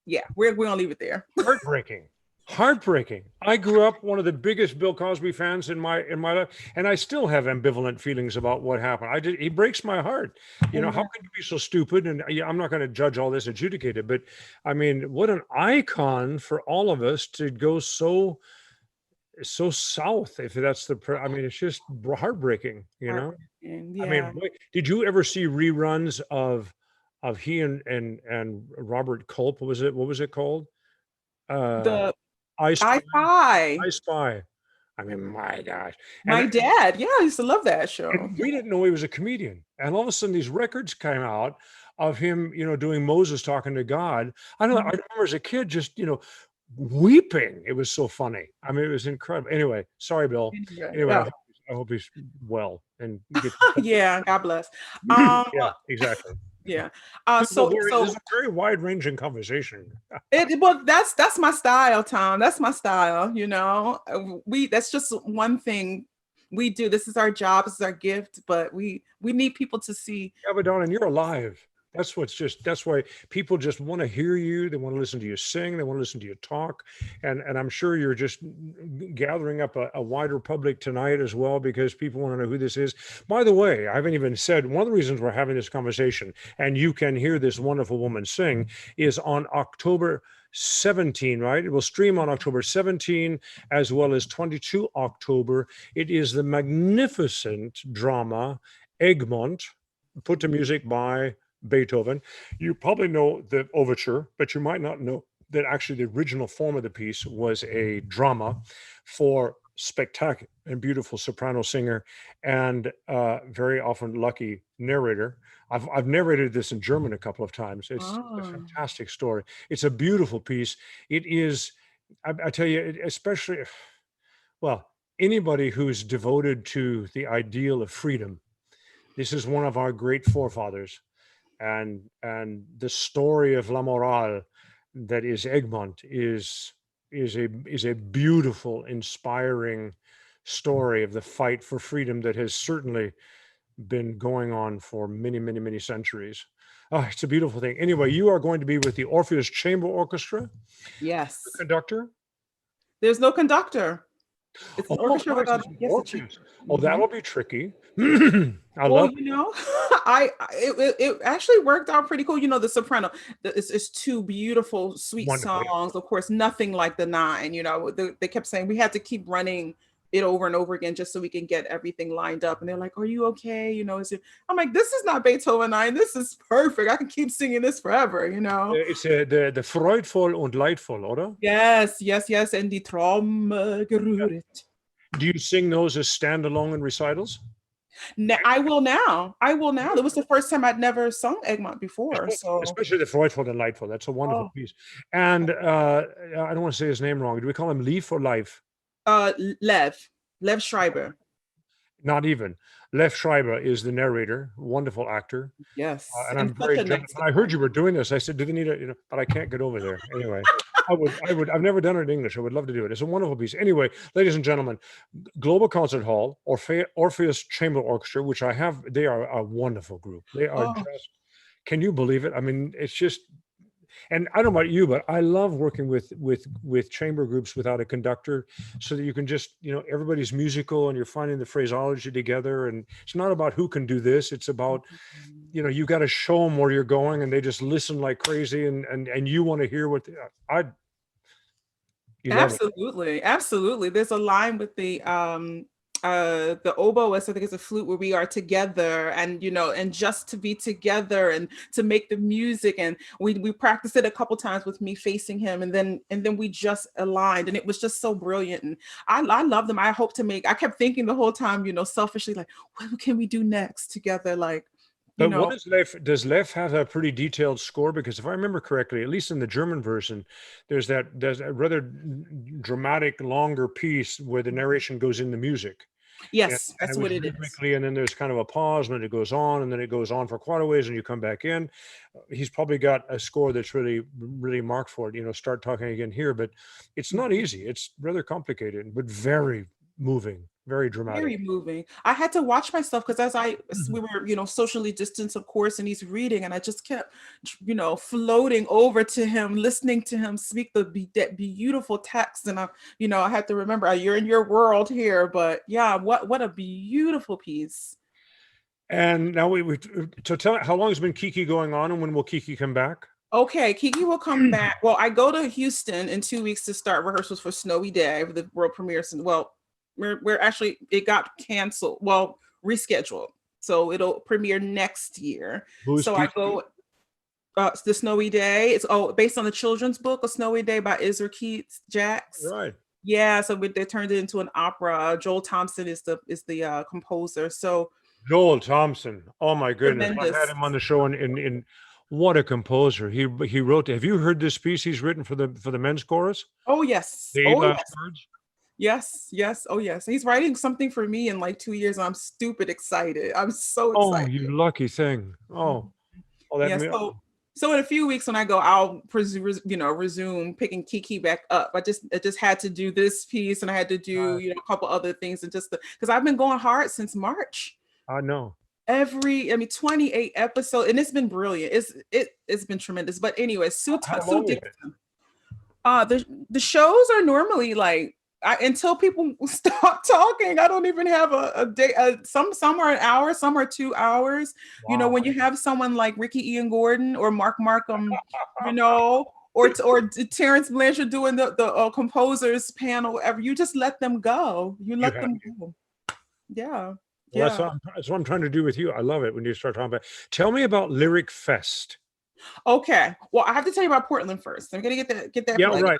Yeah, we're gonna leave it there. Heartbreaking. Heartbreaking. I grew up one of the biggest Bill Cosby fans in my life, and I still have ambivalent feelings about what happened. He breaks my heart. You know, how Yeah. can you be so stupid? And yeah, I'm not going to judge all this, adjudicate it, but I mean, what an icon for all of us to go so south. If that's I mean, it's just heartbreaking. You know, Heartbreaking. I mean, Yeah. did you ever see reruns of he and Robert Culp? What was it called? Uh, The I Spy. I Spy. I Spy. I mean, my gosh. My dad, yeah, I used to love that show. And we didn't know he was a comedian. And all of a sudden these records came out of him, doing Moses talking to God. I Mhm. remember as a kid just, weeping. It was so funny. I mean, it was incredible. Anyway, sorry, Bill. Anyway, Anyway, oh, I hope he's well and gets yeah, God bless. Um, yeah, exactly. yeah. This is So a very wide-ranging conversation. well, that's my style, Tom. That's my style. That's just one thing we do. This is our job. This is our gift. But we need people to see. Yeah, but darling, you're alive. That's why people just want to hear you. They want to listen to you sing. They want to listen to you talk. And I'm sure you're just gathering up a wider public tonight as well, because people want to know who this is. By the way, I haven't even said one of the reasons we're having this conversation and you can hear this wonderful woman sing is on October 17, right? It will stream on October 17 as well as 22 October. It is the magnificent drama Egmont, put to music by Beethoven. You probably know the overture, but you might not know that actually the original form of the piece was a drama for spectacular and beautiful soprano singer and very often lucky narrator. I've narrated this in German a couple of times. It's a Oh, fantastic story. It's a beautiful piece. It is, I tell you, especially, well, anybody who's devoted to the ideal of freedom. This is one of our great forefathers, and the story of La Morale that is Egmont is a beautiful, inspiring story of the fight for freedom that has certainly been going on for many, many, many centuries. Oh, it's a beautiful thing. Anyway, you are going to be with the Orpheus Chamber Orchestra, the yes. conductor. There's no conductor. It's an Oh, orchestra nice. without It's the yes, a chamber. Orpheus. Oh, Mhm. that'll be tricky. I Well, love it actually worked out pretty cool. The soprano, it's two beautiful, sweet wonderful. songs. Of course, nothing like the nine. They kept saying we had to keep running it over and over again just so we can get everything lined up. And they're like, "Are you okay?" I'm like, "This is not Beethoven nine. This is perfect. I can keep singing this forever." It's the freudvoll und leidvoll, oder? Yes, yes, yes. And die Trommel gerühret. Do you sing those as standalone in recitals? I will now. I will now. It was the first time I'd never sung Egmont before. So, Especially the freudvoll and leidvoll. That's a wonderful oh, piece. And I don't want to say his name wrong. Do we call him Leaf or Life? uh, Lev, Lev Schreiber. Not even. Lev Schreiber is the narrator, wonderful actor. Yes, And and I'm such very a jealous. nice When I heard guy. you were doing this, I said, do they need but I can't get over there. Anyway, I've never done it in English. I would love to do it. It's a wonderful piece. Anyway, ladies and gentlemen, Global Concert Hall, Orpheus Chamber Orchestra, which I have, they are a wonderful group. They are Oh, just, can you believe it? I mean, it's just, and I don't know about you, but I love working with chamber groups without a conductor, so that you can just, everybody's musical and you're finding the phraseology together. And it's not about who can do this. It's about, you got to show them where you're going, and they just listen like crazy, and you want to hear what you love it. absolutely, absolutely. There's a line with the oboist, I think it's a flute, where we are together, and just to be together and to make the music. And we practiced it a couple times with me facing him, and then we just aligned, and it was just so brilliant. And I love them. I kept thinking the whole time, selfishly, like, what can we do next together? Like, you But know, what is does Lev have a pretty detailed score? Because if I remember correctly, at least in the German version, there's a rather dramatic, longer piece where the narration goes in the music. yes, And that's it what was it is. rhythmically, and then there's kind of a pause, and then it goes on, and then it goes on for quite a ways, and you come back in. He's probably got a score that's really, really marked for it. Start talking again here, but it's not easy. It's rather complicated, but very moving. very dramatic. Very moving. I had to watch myself because we were, socially distanced, of course, and he's reading, and I just kept, floating over to him, listening to him speak that beautiful text, and I had to remember, you're in your world here, but yeah, what a beautiful piece. And now so tell me, how long has been Kiki going on, and when will Kiki come back? Okay, Kiki will come back. Well, I go to Houston in 2 weeks to start rehearsals for Snowy Day, for the world premiere. Well, we're actually, it got canceled, well, rescheduled, so it'll premiere next year. Who's So I go, the Snowy Day. It's based on the children's book, A Snowy Day by Ezra Keats Jacks. Right. Yeah, so they turned it into an opera. Joel Thompson is the composer. So Joel Thompson. Oh my goodness. tremendous. I had him on the show in what a composer. He wrote, have you heard this piece he's written for the men's chorus? Oh yes. The eight last words? Yes. Oh yes. He's writing something for me in like 2 years. I'm stupid excited. I'm so Oh, excited. you lucky thing. Oh. That so in a few weeks when I go, I'll resume picking Kiki back up. I just had to do this piece, and I had to do a couple other things, and just because I've been going hard since March. I know. 28 episodes, and it's been brilliant. It's been tremendous. But anyway, Sue Dixon. The shows are normally like, until people stop talking, I don't even have a day. Some are an hour, some are 2 hours. Wow. When you have someone like Ricky Ian Gordon or Mark Markham, or Terrence Blanchard doing the composers panel, whatever, you just let them go. You let them go. Yeah. Well, that's what I'm trying to do with you. I love it when you start talking about. Tell me about Lyric Fest. Okay. Well, I have to tell you about Portland first. I'm gonna get that. Yeah, right.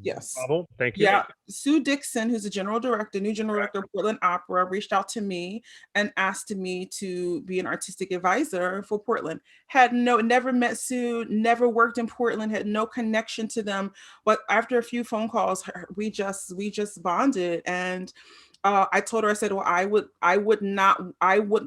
Yes. Bravo. Thank you. Yeah. Sue Dixon, who's the new general director of Portland Opera, reached out to me and asked me to be an artistic advisor for Portland. Never met Sue, never worked in Portland, had no connection to them. But after a few phone calls, we just bonded, and I told her, I said, well, I would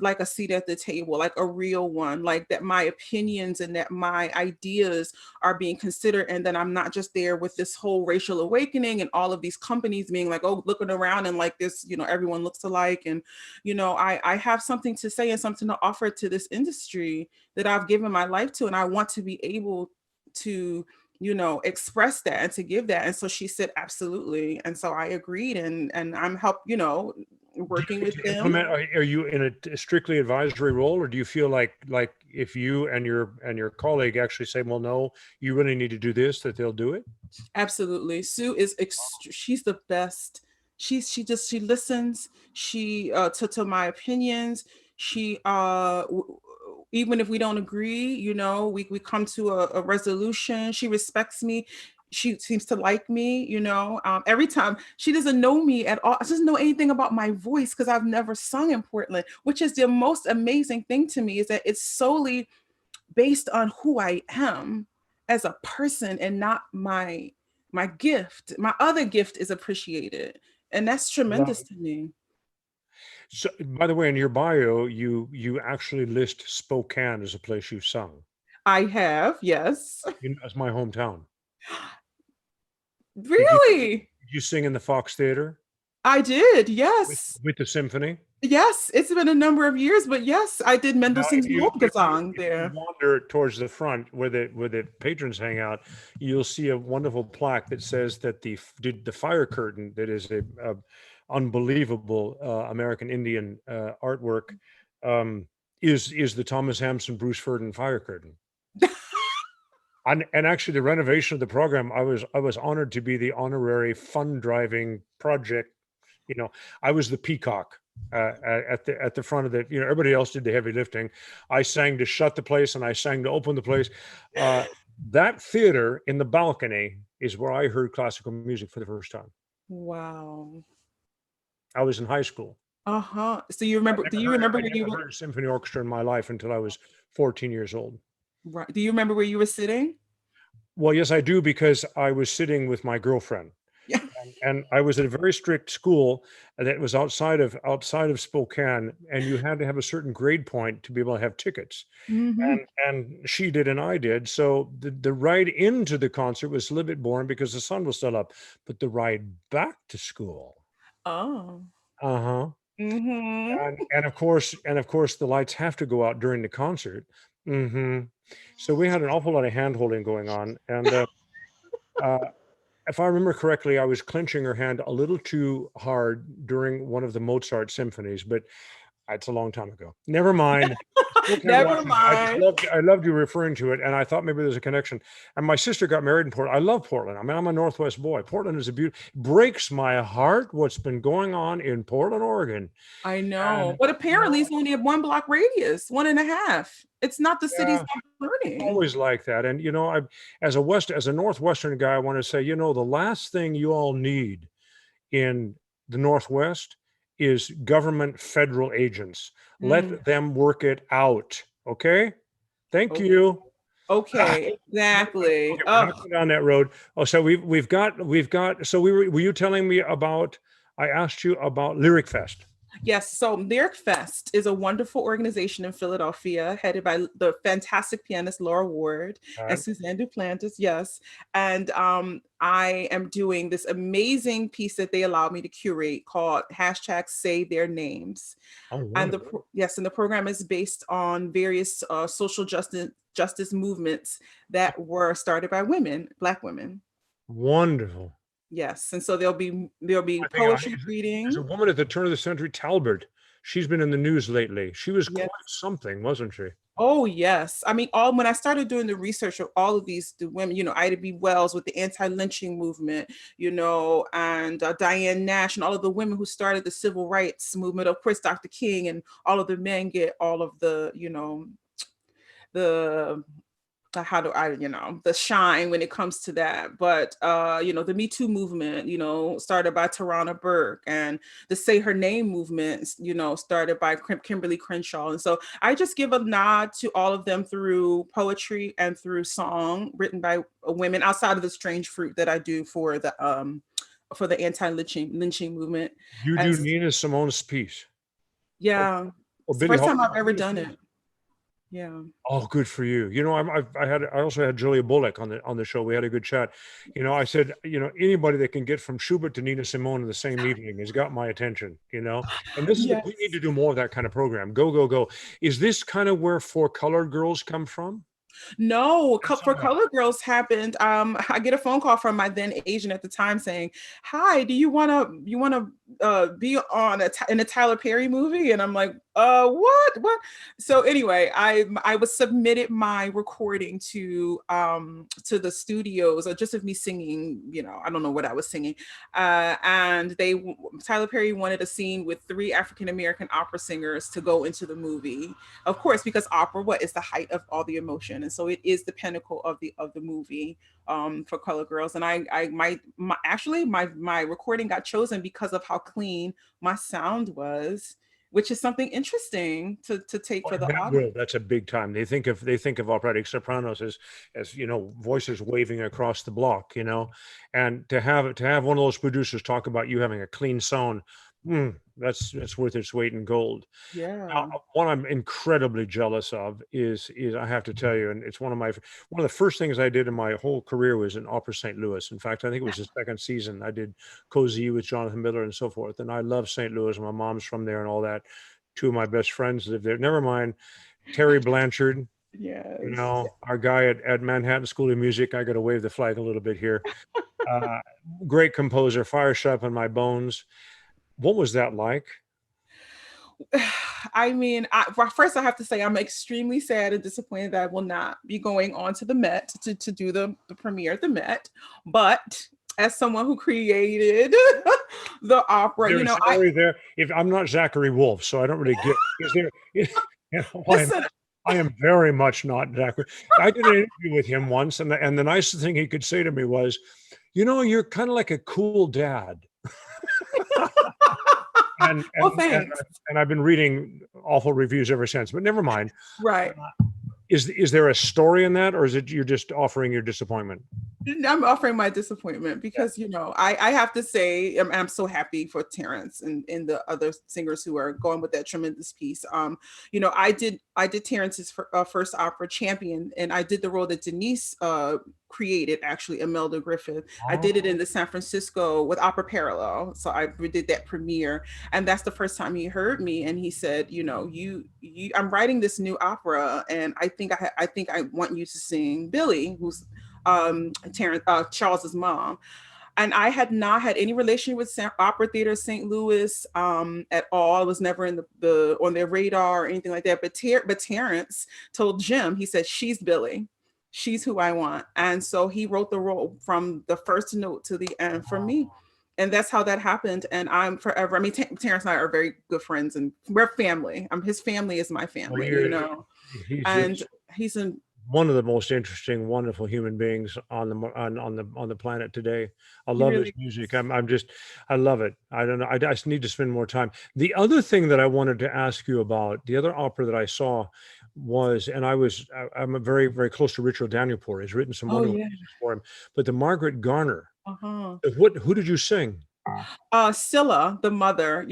like a seat at the table, like a real one, like that my opinions and that my ideas are being considered. And then I'm not just there with this whole racial awakening and all of these companies being like, oh, looking around and like this, everyone looks alike. And, I have something to say and something to offer to this industry that I've given my life to. And I want to be able to express that and to give that. And so she said, absolutely. And so I agreed, and I'm working with them. Are you in a strictly advisory role, or do you feel like if you and your colleague actually say, well, no, you really need to do this, that they'll do it? Absolutely. Sue is, she's the best. She listens. She, to my opinions, she, even if we don't agree, we come to a resolution. She respects me. She seems to like me, every time. She doesn't know me at all. She doesn't know anything about my voice because I've never sung in Portland, which is the most amazing thing to me, is that it's solely based on who I am as a person and not my gift. My other gift is appreciated. And that's tremendous to me. So, by the way, in your bio, you actually list Spokane as a place you've sung. I have, yes. That's my hometown. Really? Did you sing in the Fox Theater? I did, yes. With the symphony? Yes, it's been a number of years, but yes, I did Mendelssohn's Lobgesang there. If you wander towards the front where the patrons hang out, you'll see a wonderful plaque that says that the fire curtain, that is a unbelievable American Indian artwork, is the Thomas Hampson Bruce Ferdinand fire curtain. And actually, the renovation of the program, I was honored to be the honorary fund driving project. I was the peacock at the front of the. Everybody else did the heavy lifting. I sang to shut the place, and I sang to open the place. That theater in the balcony is where I heard classical music for the first time. Wow. I was in high school. So you remember? Do you remember where you heard a symphony orchestra in my life until I was 14 years old? Right. Do you remember where you were sitting? Well, yes, I do, because I was sitting with my girlfriend. Yeah. And I was at a very strict school that was outside of Spokane, and you had to have a certain grade point to be able to have tickets. Mm-hmm. And she did, and I did. So the ride into the concert was a little bit boring because the sun was still up, but the ride back to school. Oh. Uh-huh. Hmm. And of course the lights have to go out during the concert. Hmm. So we had an awful lot of hand holding going on. And uh, if I remember correctly, I was clenching her hand a little too hard during one of the Mozart symphonies, but it's a long time ago. Never mind. I still can't watch Never it. I just mind. loved you referring to it, and I thought maybe there's a connection. And my sister got married in Portland. I love Portland. I mean, I'm a Northwest boy. Portland is a beautiful. Breaks my heart what's been going on in Portland, Oregon. I know, And but you know, apparently it's only a 1 block radius, 1.5. It's not the city's yeah, not burning. always like that. And as a Northwestern guy, I want to say, the last thing you all need in the Northwest is government federal agents. Mm, Let them work it out. Okay. Thank okay, you. okay, exactly. Okay, we're not Oh, going down that road. Oh, so we've got. So were you telling me about? I asked you about Lyric Fest. yes. So Lyric Fest is a wonderful organization in Philadelphia, headed by the fantastic pianist Laura Ward All and right. Suzanne Duplantis. Yes, and I am doing this amazing piece that they allowed me to curate called hashtag Say Their Names. Oh, And wonderful, yes, and the program is based on various social justice movements that were started by women, Black women. wonderful. Yes, and so there'll be I think poetry there's a reading. woman at the turn of the century, Talbert. She's been in the news lately. She was Yes. quite something, wasn't she? Oh yes. I mean, all when I started doing the research of all of these the women, Ida B. Wells with the anti-lynching movement, and Diane Nash and all of the women who started the civil rights movement. Of course, Dr. King and all of the men get all of the how do I, the shine when it comes to that. But the Me Too movement, started by Tarana Burke, and the Say Her Name movement, started by Kimberly Crenshaw. And so I just give a nod to all of them through poetry and through song written by women outside of the Strange Fruit that I do for the anti-lynching movement. You And do Nina Simone's piece, or, yeah, or it's the Billie first time I've Holiday ever Nina done Simone? it. Yeah. Oh, good for you. I also had Julia Bullock on the show. We had a good chat. I said, anybody that can get from Schubert to Nina Simone in the same evening has got my attention. And we need Yes. to do more of that kind of program. Go, go, go. Is this kind of where Four Colored Girls come from? No, In some for way. Color Girls happened. I get a phone call from my then agent at the time saying, "Hi, do you wanna be on in a Tyler Perry movie?" And I'm like, what?" So anyway, I was submitted my recording to the studios, or just of me singing. I don't know what I was singing, and Tyler Perry wanted a scene with 3 African American opera singers to go into the movie, of course, because opera what is the height of all the emotion, and so it is the pinnacle of the movie, for Color Girls. And actually my recording got chosen because of how clean my sound was, which is something interesting to take Well, for in the that audience. world, that's a big time. They think of operatic sopranos as voices waving across the block, and to have one of those producers talk about you having a clean sound, that's worth its weight in gold. Now, Yeah. what I'm incredibly jealous of is I have to tell you, and it's one of the first things I did in my whole career was in Opera St. Louis. In fact, I think it was the second season. I did Cozy with Jonathan Miller and so forth. And I love St. Louis. My mom's from there and all that. Two of my best friends live there. Never mind Terry Blanchard, Yes. our guy at Manhattan School of Music. I got to wave the flag a little bit here. Uh, Great composer, fire sharp in my bones. What was that like? I mean, well, first I have to say I'm extremely sad and disappointed that I will not be going on to the Met to do the premiere at the Met. But as someone who created the opera, There a I story there? If I'm not Zachary Wolf, so I don't really get. Is there? listen. I am very much not Zachary. I did an interview with him once, and the nicest thing he could say to me was, "You're kind of like a cool dad." And Well, and and, thanks. and I've been reading awful reviews ever since. But never mind. Right. Is there a story in that, or is it you're just offering your disappointment? I'm offering my disappointment Yeah. because, I have to say, I'm so happy for Terrence and the other singers who are going with that tremendous piece. I did Terrence's first opera, Champion, and I did the role that Denise created, actually, Imelda Griffith. I did it in the San Francisco with Opera Parallel. So we did that premiere, and that's the first time he heard me, and he said, I'm writing this new opera, and I think I want you to sing Billy, who's Charles's mom. And I had not had any relation with Opera Theater St. Louis at all. I was never in the on their radar or anything like that. But Terrence told Jim, he said, she's Billy. She's who I want. And so he wrote the role from the first note to the end for me. And that's how that happened. And I'm forever, I mean, Terrence and I are very good friends, and we're family. His family is my Well, family, he's and just he's in. one of the most interesting, wonderful human beings on the planet today. I He love his really. music. I love it. I don't know. I just need to spend more time. The other thing that I wanted to ask you about, the other opera that I saw was, and I'm a very, very close to Richard Danielpour. He's written some Oh wonderful yeah. pieces for him. But the Margaret Garner, Uh-huh. who did you sing? Scylla, the mother,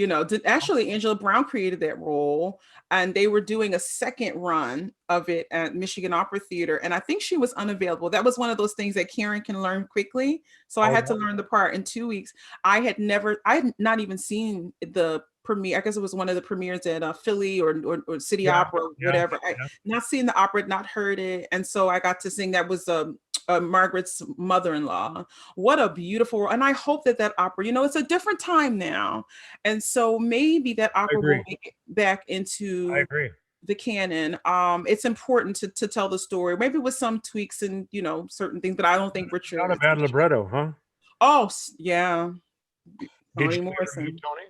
actually Angela Brown created that role, and they were doing a second run of it at Michigan Opera Theater, and I think she was unavailable. That was one of those things that Karen can learn quickly. So I Oh, had to learn the part in 2 weeks. I had not even seen the premiere. I guess it was one of the premieres at Philly or City yeah, Opera, yeah, whatever. I yeah. not seen the opera, not heard it, and so I got to sing. That was Margaret's mother-in-law. What a beautiful, and I hope that opera, it's a different time now, and so maybe that I opera will agree. make it back I into agree. the canon. It's important to tell the story, maybe with some tweaks and certain things, but I don't think Not Richard a is. bad libretto, huh? Oh yeah, Did Toni you ever meet Morrison. Tony?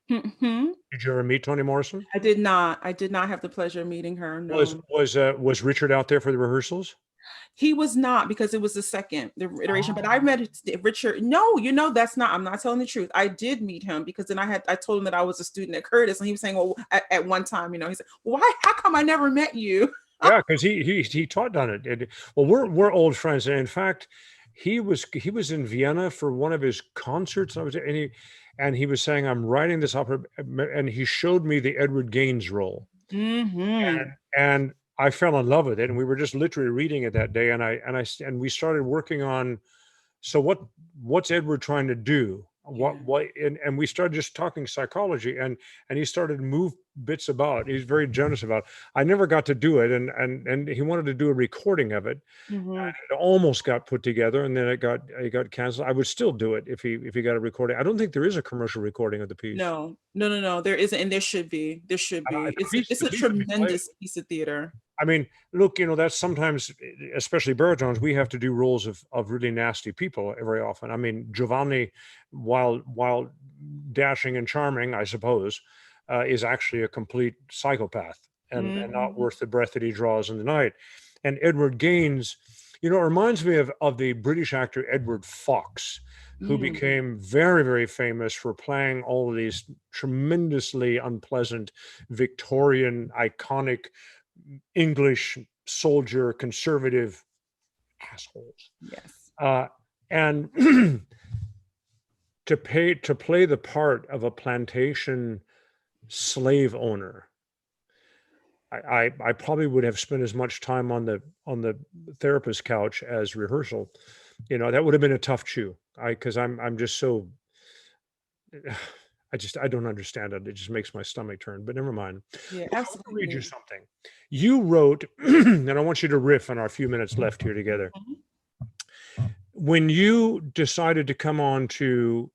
Mhm. Did you ever meet Toni Morrison? I did not have the pleasure of meeting her, Was no. was was Richard out there for the rehearsals? He was not, because it was the iteration, but I Oh, met Richard. No, that's not, I'm not telling the truth. I did meet him because then I told him that I was a student at Curtis, and he was saying, well, at one time, he said, why, how come I never met you? yeah, because he taught on it. Well, we're old friends, and in fact, he was in Vienna for one of his concerts. And he was saying, I'm writing this opera, and he showed me the Edward Gaines role, Hmm. and I fell in love with it, and we were just literally reading it that day, and we started working on, so what's Edward trying to do? Yeah. And we started just talking psychology, and he started to move bits about. He's very generous about it. I never got to do it, and he wanted to do a recording of it. Hmm. It almost got put together, and then it got canceled. I would still do it if he got a recording. I don't think there is a commercial recording of the piece. No, no, no, no. There isn't, and there should be. There should be. The piece It's the a piece would be played. tremendous piece of theater. I mean, look, that's sometimes, especially baritones, we have to do roles of really nasty people very often. I mean, Giovanni, while dashing and charming, I suppose, is actually a complete psychopath, and not Hmm. worth the breath that he draws in the night. And Edward Gaines, it reminds me of the British actor Edward Fox, who Mm. became very, very famous for playing all of these tremendously unpleasant Victorian iconic English soldier, conservative assholes. Yes. Uh, and to play the part of a plantation slave owner, I probably would have spent as much time on the therapist couch as rehearsal. That would have been a tough chew. Because I'm just so I don't understand it. It just makes my stomach turn. But never mind. Yeah, Look, I want to read you absolutely. something. You wrote, and I want you to riff on our few minutes left here together. Mhm. When you decided to come on to,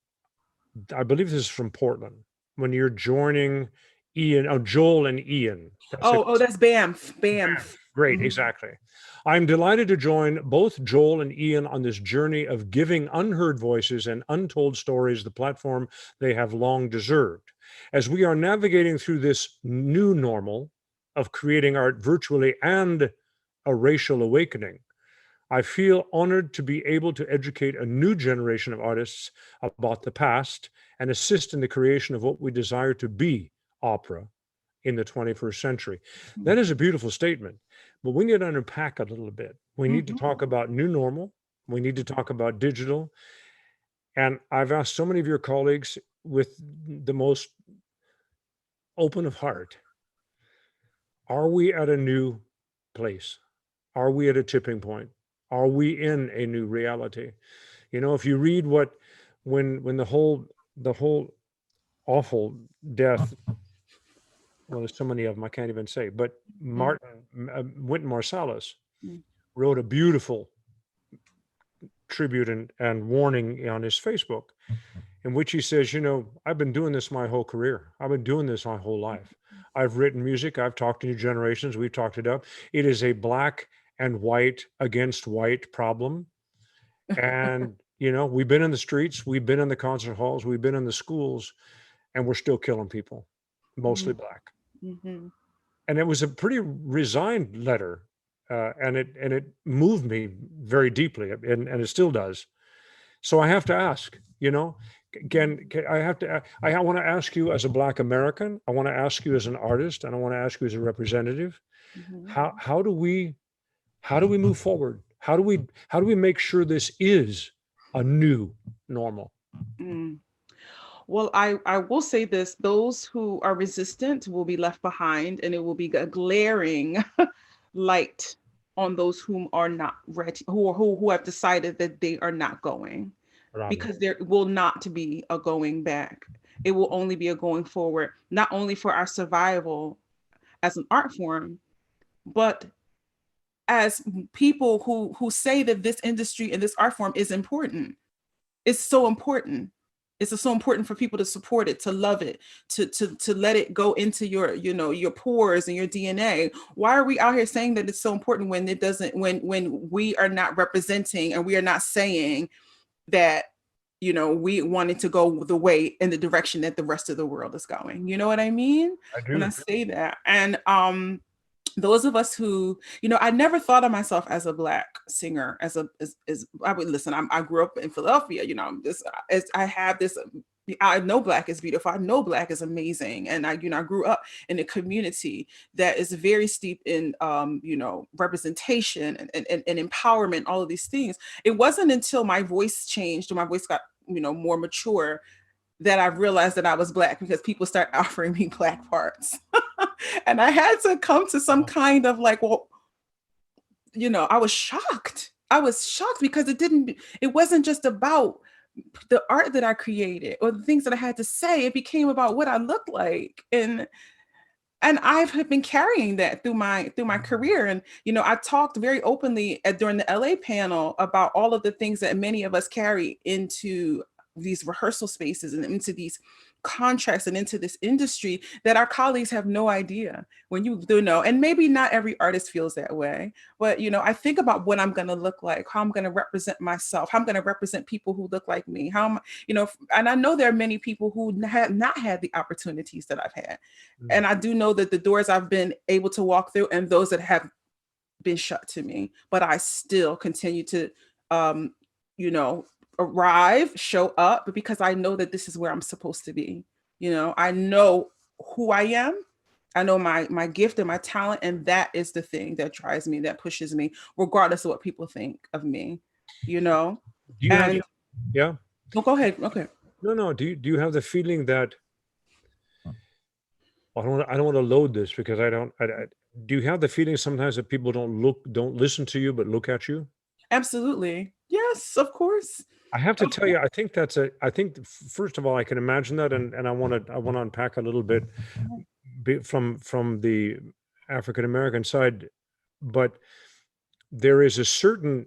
I believe this is from Portland, when you're joining Joel and Ian. That's it. Oh, that's Banff. Banff. Great, Mhm. exactly. I'm delighted to join both Joel and Ian on this journey of giving unheard voices and untold stories the platform they have long deserved. As we are navigating through this new normal of creating art virtually and a racial awakening, I feel honored to be able to educate a new generation of artists about the past and assist in the creation of what we desire to be opera in the 21st century. That is a beautiful statement, but we need to unpack it a little bit. We need to Mhm. talk about new normal. We need to talk about digital. And I've asked so many of your colleagues with the most open of heart, are we at a new place? Are we at a tipping point? Are we in a new reality? You know, if you read what, when the whole awful death, well, there's so many of them I can't even say, but Mm, Wynton Marsalis mm, wrote a beautiful tribute and warning on his Facebook, in which he says, you know, I've been doing this my whole career. I've been doing this my whole life. I've written music. I've talked to new generations. We've talked it up. It is a black and white against white problem. And, you know, we've been in the streets, we've been in the concert halls, we've been in the schools, and we're still killing people, mostly mm, black. mhm, And it was a pretty resigned letter. And it moved me very deeply, and it still does. So I have to ask, you know, I have to, I want to ask you as a Black American, I want to ask you as an artist, and I want to ask you as a representative, mhm. how do we move forward? How do we make sure this is a new normal? Mm. Well, I will say this, those who are resistant will be left behind, and it will be a glaring light on those whom are not ready, who have decided that they are not going, Bravo. because there will not be a going back. It will only be a going forward, not only for our survival as an art form, but as people who say that this industry and this art form is important. It's so important. It's so important for people to support it, to love it, to let it go into your, you know, your pores and your DNA. Why are we out here saying that it's so important when it doesn't, when we are not representing and we are not saying that, you know, we wanted to go the way in the direction that the rest of the world is going? You know what I mean? I When I do. say that. And those of us who, you know, I never thought of myself as a black singer, as I would listen. I grew up in Philadelphia, you know, this, as I have this, I know black is beautiful. I know black is amazing. And I, you know, I grew up in a community that is very steep in, you know, representation and empowerment, all of these things. It wasn't until my voice changed or my voice got, you know, more mature, that I realized that I was black, because people start offering me black parts. And I had to come to some kind of like, well, you know, I was shocked. I was shocked because it wasn't just about the art that I created or the things that I had to say. It became about what I looked like. And I've been carrying that through my career. And, you know, I talked very openly during the LA panel about all of the things that many of us carry into these rehearsal spaces and into these contracts and into this industry, that our colleagues have no idea. When you do know, and maybe not every artist feels that way, but, you know, I think about what I'm going to look like, how I'm going to represent myself, how I'm going to represent people who look like me, how I'm, you know, and I know there are many people who have not had the opportunities that I've had. Mm. And I do know that the doors I've been able to walk through and those that have been shut to me, but I still continue to, um, you know, arrive, show up, because I know that this is where I'm supposed to be. You know, I know who I am. I know my gift and my talent, and that is the thing that drives me, that pushes me, regardless of what people think of me. You know, Do you have, and yeah, oh, go ahead. Okay. no, do you have the feeling that, I don't want to load this because do you have the feeling sometimes that people don't listen to you, but look at you? Absolutely. Yes, of course. I have to Of tell you, I think first of all, I can imagine that, and I want to unpack a little bit from the African American side, but there is a certain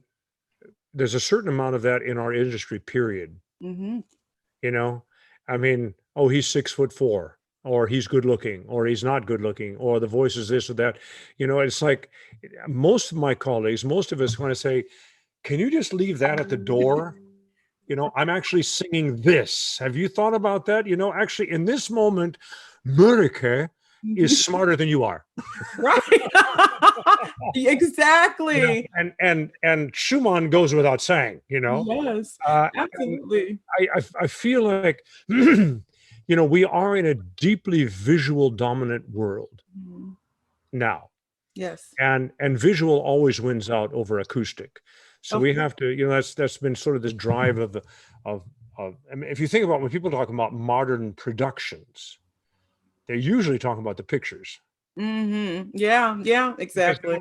there's a certain amount of that in our industry, period. Mhm. You know, I mean, oh, he's 6'4", or he's good looking, or he's not good looking, or the voice is this or that. You know, it's like most of my colleagues, most of us want to say, can you just leave that at the door? You know, I'm actually singing this. Have you thought about that? You know, actually, in this moment, Murike is Mhm. smarter than you are. Right. You know, Exactly. and Schumann goes without saying. You know, Yes, and absolutely. I feel like, you know, we are in a deeply visual dominant world Mhm. now, Yes. and visual always wins out over acoustic. So we have to, that's been sort of this drive of, I mean, if you think about when people talk about modern productions, they're usually talking about the pictures. Yeah, yeah, Because, exactly.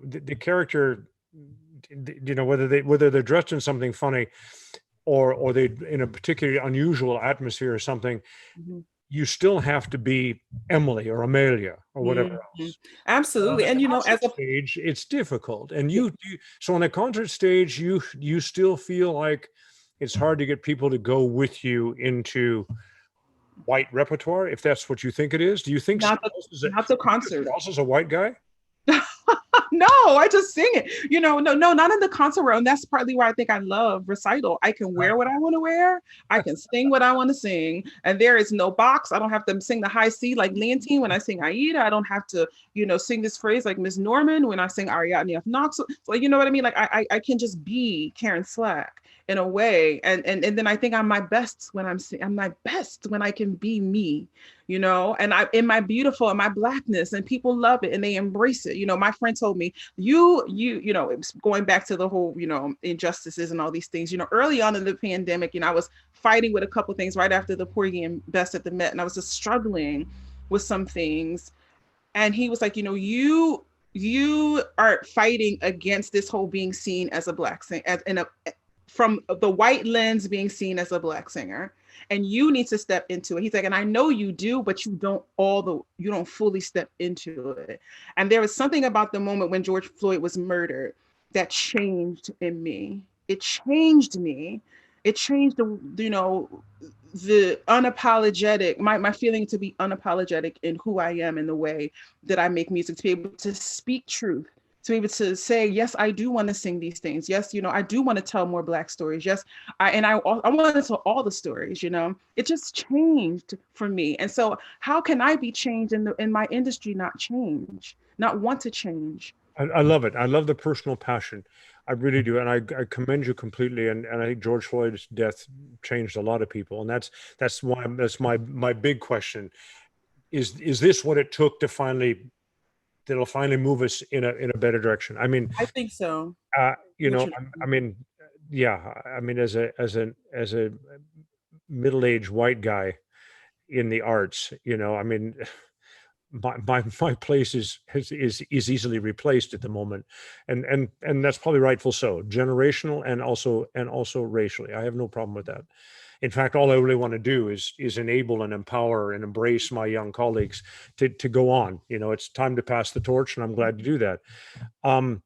the character, whether they're dressed in something funny or they in a particularly unusual atmosphere or something, Mhm. you still have to be Emily or Amelia or whatever Mhm. else. But on Absolutely. the And concert as a stage, it's difficult. And yeah, so on the concert stage, you still feel like it's hard to get people to go with you into white repertoire, if that's what you think it is. Do you think not the Strauss is not the concert. Strauss is a white guy? No, I just sing it. No, not in the concert room. That's partly why I think I love recital. I can wear Right. what I want to wear. I can sing what I want to sing. And there is no box. I don't have to sing the high C like Leontine when I sing Aida. I don't have to, sing this phrase like Miss Norman when I sing Ariadne of Knox. So you know what I mean? Like I can just be Karen Slack in a way. And then I think I'm my best when I'm my best when I can be me, and I in my beautiful and my blackness, and people love it and they embrace it. My friend told me, it was going back to the whole, injustices and all these things. Early on in the pandemic, I was fighting with a couple of things right after the Porgy and Best at the Met, and I was just struggling with some things. And he was like, you are fighting against this whole being seen as a black singer, as in a from the white lens being seen as a black singer, and you need to step into it. He's like, and I know you do, but you don't fully step into it. And there was something about the moment when George Floyd was murdered that changed in me. It changed me. It changed the unapologetic, my feeling to be unapologetic in who I am in the way that I make music, to be able to speak truth, to be able to say, yes, I do want to sing these things. Yes, I do want to tell more Black stories. Yes, I want to tell all the stories. It just changed for me. And so, how can I be changed in my industry? Not change, not want to change. I love it. I love the personal passion. I really do. And I commend you completely. And I think George Floyd's death changed a lot of people. And that's my big question. Is this what it took that'll finally move us in a better direction? I mean, I think so. I mean, yeah, I mean, as a middle-aged white guy in the arts, I mean, my place is easily replaced at the moment, and that's probably rightful so, generational and also racially. I have no problem with that. In fact, all I really want to do is enable and empower and embrace my young colleagues to go on. It's time to pass the torch, and I'm glad to do that. Um,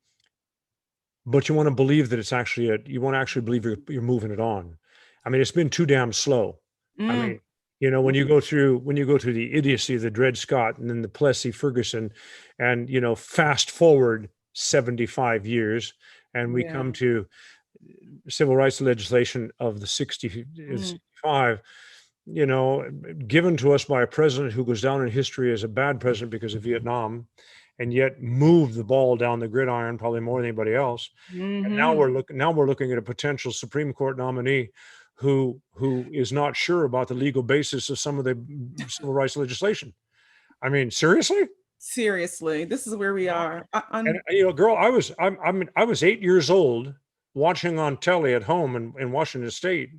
but you want to believe that you want to actually believe you're moving it on. I mean, it's been too damn slow. I Mm. mean, when you go through the idiocy of the Dred Scott and then the Plessy Ferguson, and fast forward 75 years, and we Yeah. come to civil rights legislation of the 65, given to us by a president who goes down in history as a bad president because of Vietnam, and yet moved the ball down the gridiron probably more than anybody else. And now Mm-hmm. we're looking at a potential Supreme Court nominee who is not sure about the legal basis of some of the civil rights legislation. I mean, seriously? Seriously, this is where we are. And girl, I was 8 years old watching on telly at home in Washington State,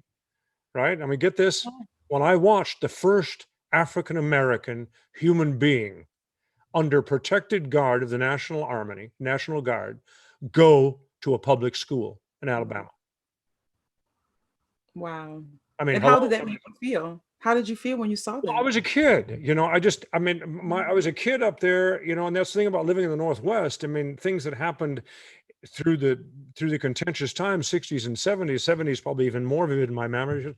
right? I mean, get this. When I watched the first African American human being under protected guard of the National Guard, go to a public school in Alabama. Wow. I mean, And how hello. did that make you feel? How did you feel when you saw Well, I that? was a kid, I mean, I was a kid up there, and that's the thing about living in the Northwest. I mean, things that happened through the contentious times, 60s and 70s probably even more vivid in my memory.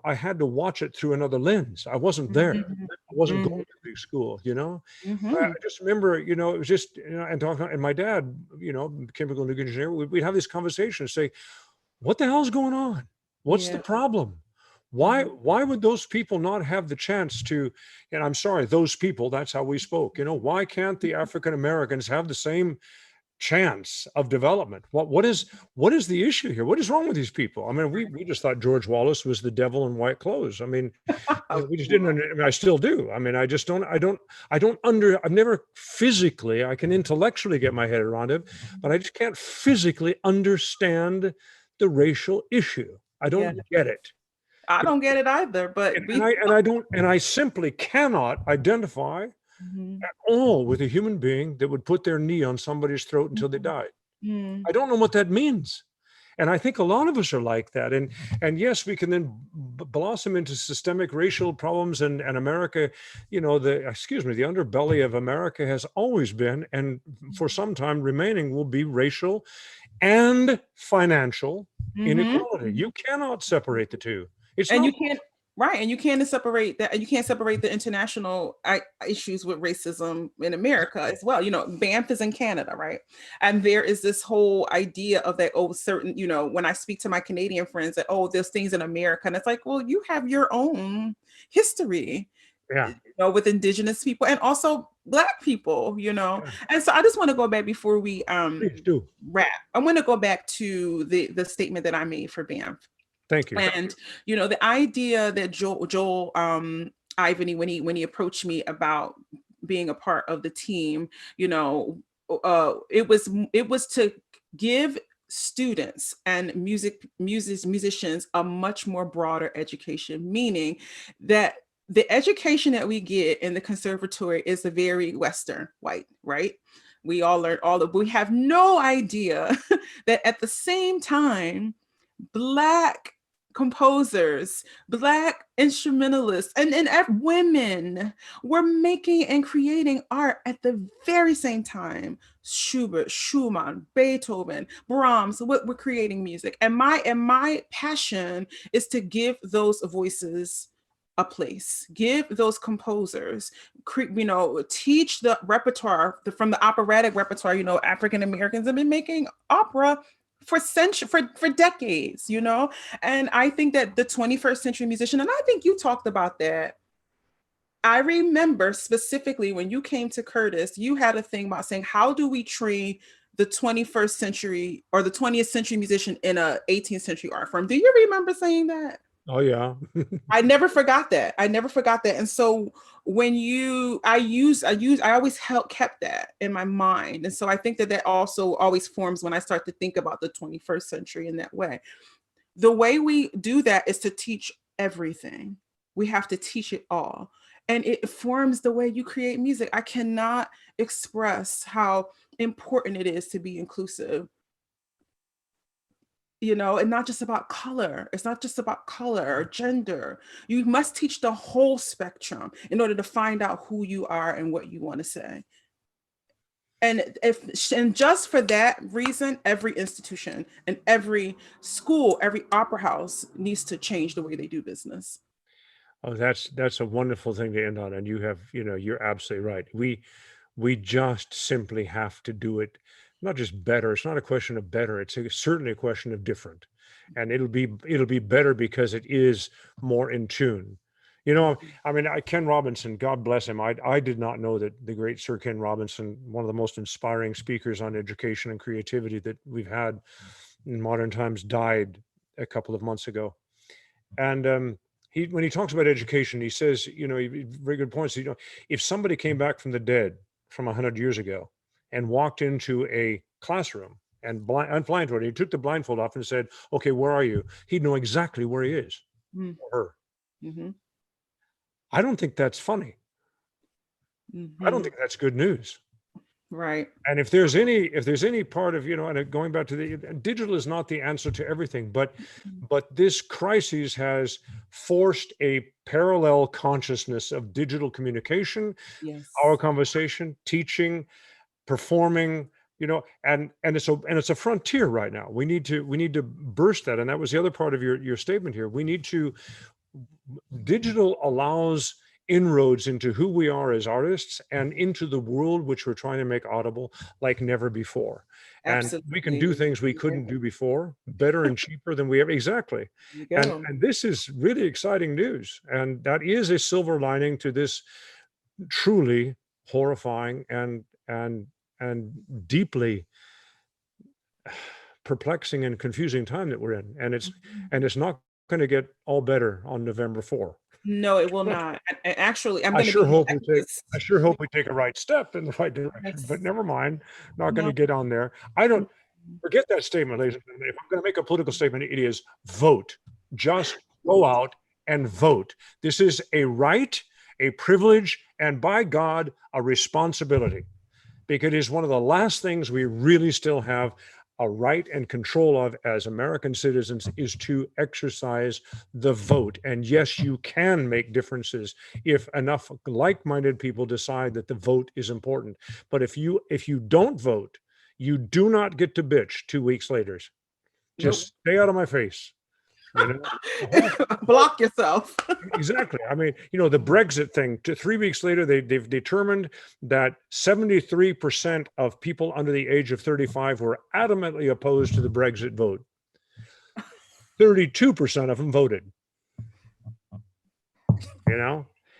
I had to watch it through another lens. I wasn't there. Mhm. I wasn't going Mhm. to big school. I Mhm. just remember, it was just, and talking, and my dad, chemical nuclear engineer, we'd have these conversations, say, what the hell's going on? What's the Yeah. problem? Why Mhm. why would those people not have the chance to, and I'm sorry, those people, that's how we spoke, why can't the African Americans have the same chance of development. What is the issue here? What is wrong with these people? I mean, we just thought George Wallace was the devil in white clothes. I mean, we just didn't. I mean, I still do. I mean, I just don't. I've never physically. I can intellectually get my head around it, but I just can't physically understand the racial issue. I don't get it. I don't get it either. But I simply cannot identify at all with a human being that would put their knee on somebody's throat until they died. I don't know what that means. And I think a lot of us are like that. And yes, we can then blossom into systemic racial problems. And America, the underbelly of America has always been, and for some time remaining will be, racial and financial inequality. You cannot separate the two. You can't. Right. And you can't separate that. And you can't separate the international issues with racism in America as well. Banff is in Canada, right? And there is this whole idea of that, certain, when I speak to my Canadian friends that, there's things in America. And it's like, well, you have your own history, with Indigenous people and also Black people, And so I just want to go back before we wrap. I want to go back to the statement that I made for Banff. Thank you. And, the idea that Joel Ivany, when he approached me about being a part of the team, it was to give students and musicians a much more broader education, meaning that the education that we get in the conservatory is a very Western white, right? We all learn we have no idea that at the same time, Black composers, Black instrumentalists, and women were making and creating art at the very same time. Schubert, Schumann, Beethoven, Brahms, we're creating music. And my passion is to give those voices a place, give those composers, teach the repertoire from the operatic repertoire. African Americans have been making opera for decades, and I think that the 21st century musician, and I think you talked about that. I remember specifically when you came to Curtis, you had a thing about saying, how do we train the 21st century or the 20th century musician in a 18th century art form? Do you remember saying that? Oh yeah. I never forgot that. And so when I always kept that in my mind. And so I think that also always forms when I start to think about the 21st century in that way. The way we do that is to teach everything. We have to teach it all. And it forms the way you create music. I cannot express how important it is to be inclusive. And not just about color. It's not just about color or gender. You must teach the whole spectrum in order to find out who you are and what you want to say. And just for that reason, every institution and every school, every opera house needs to change the way they do business. Oh, that's a wonderful thing to end on. And you're absolutely right. We just simply have to do it. Not just better. It's not a question of better. It's certainly a question of different, and it'll be better because it is more in tune. I mean, Ken Robinson, God bless him. I did not know that the great Sir Ken Robinson, one of the most inspiring speakers on education and creativity that we've had in modern times, died a couple of months ago. And when he talks about education, he says, very good points. If somebody came back from the dead from 100 years ago and walked into a classroom and blindfolded, he took the blindfold off and said, okay, where are you? He'd know exactly where he is, or her. I don't think that's funny. I don't think that's good news. Right. And if there's any part of, and going back to digital is not the answer to everything, but this crisis has forced a parallel consciousness of digital communication, our conversation, teaching, performing, and it's a frontier right now. We need to burst that. And that was the other part of your statement here. Digital allows inroads into who we are as artists and into the world which we're trying to make audible like never before. Absolutely. And we can do things we couldn't do before, better and cheaper than we ever. Exactly. And this is really exciting news. And that is a silver lining to this truly horrifying and deeply perplexing and confusing time that we're in, and Mhm. it's not going to get all better on November 4th. No, it will not. And actually, I'm I going to sure be hope we take I necklace. sure hope we take a right step in the right direction, but Yes. never mind. Not going No. to get on there. I don't Mhm. forget that statement, ladies and gentlemen. If I'm going to make a political statement, it is vote. Just go out and vote. This is a right, a privilege, and by God, a responsibility, because it is one of the last things we really still have a right and control of as American citizens, is to exercise the vote. And yes, you can make differences if enough like-minded people decide that the vote is important. But if you don't vote, you do not get to bitch 2 weeks later. Nope. Just stay out of my face. You know, the whole, Block yourself. exactly. I mean, the Brexit thing, 3 weeks later, they've determined that 73% of people under the age of 35 were adamantly opposed to the Brexit vote. 32% of them voted,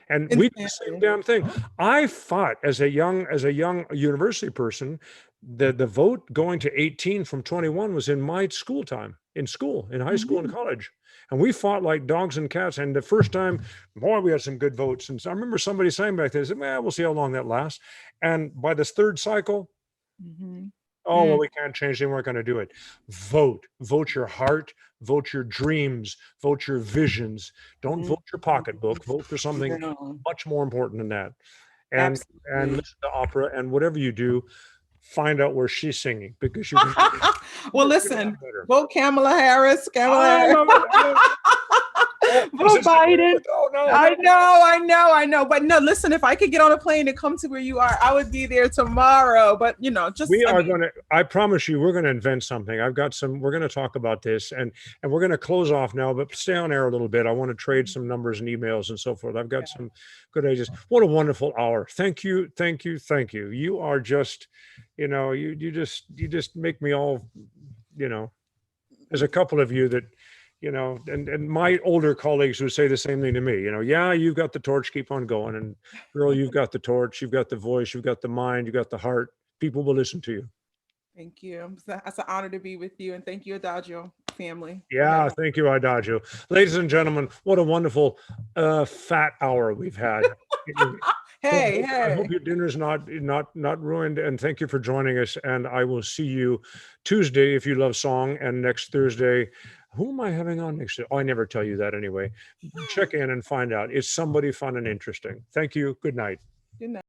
and we did the same Insanity. damn thing. I fought as a young university person. The vote going to 18 from 21 was in my school time, in high school and Mhm. college. And we fought like dogs and cats. And the first time, boy, we had some good votes. And so I remember somebody saying back then, well, we'll see how long that lasts. And by this third cycle, Mhm. oh, well, Mm. we can't change. They weren't going to do it. Vote your heart, vote your dreams, vote your visions. Don't Mhm. vote your pocketbook. Vote for something No, much more important than that. And absolutely. listen to opera, and whatever you do, find out where she's singing, because you can Well, get a lot listen, better. vote Kamala Harris. Kamala I Harris. love it. I love it. Oh, is Vote this the Biden. truth? Oh no, I no. know, I know, I know. But no, listen, if I could get on a plane and come to where you are, I would be there tomorrow. But We I are mean, going to, I promise you, we're going to invent something. We're going to talk about this, and we're going to close off now, but stay on air a little bit. I want to trade some numbers and emails and so forth. I've got some good ideas. What a wonderful hour. Thank you. Thank you. Thank you. You are just, you just make me all, there's a couple of you that, and my older colleagues would say the same thing to me. Yeah, you've got the torch, keep on going. And girl, you've got the torch, you've got the voice, you've got the mind, you've got the heart. People will listen to you. thank you. It's an honor to be with you. And thank you, Adagio family, for Yeah, having thank you, Idagio. Ladies and gentlemen, what a wonderful fat hour we've had. So Hey, I hope hey. your dinner's not ruined, and thank you for joining us. And I will see you Tuesday if you love song, and next Thursday. Who am I having on next? Oh, I never tell you that anyway. Check in and find out. It's somebody fun and interesting. Thank you. Good night. Good night.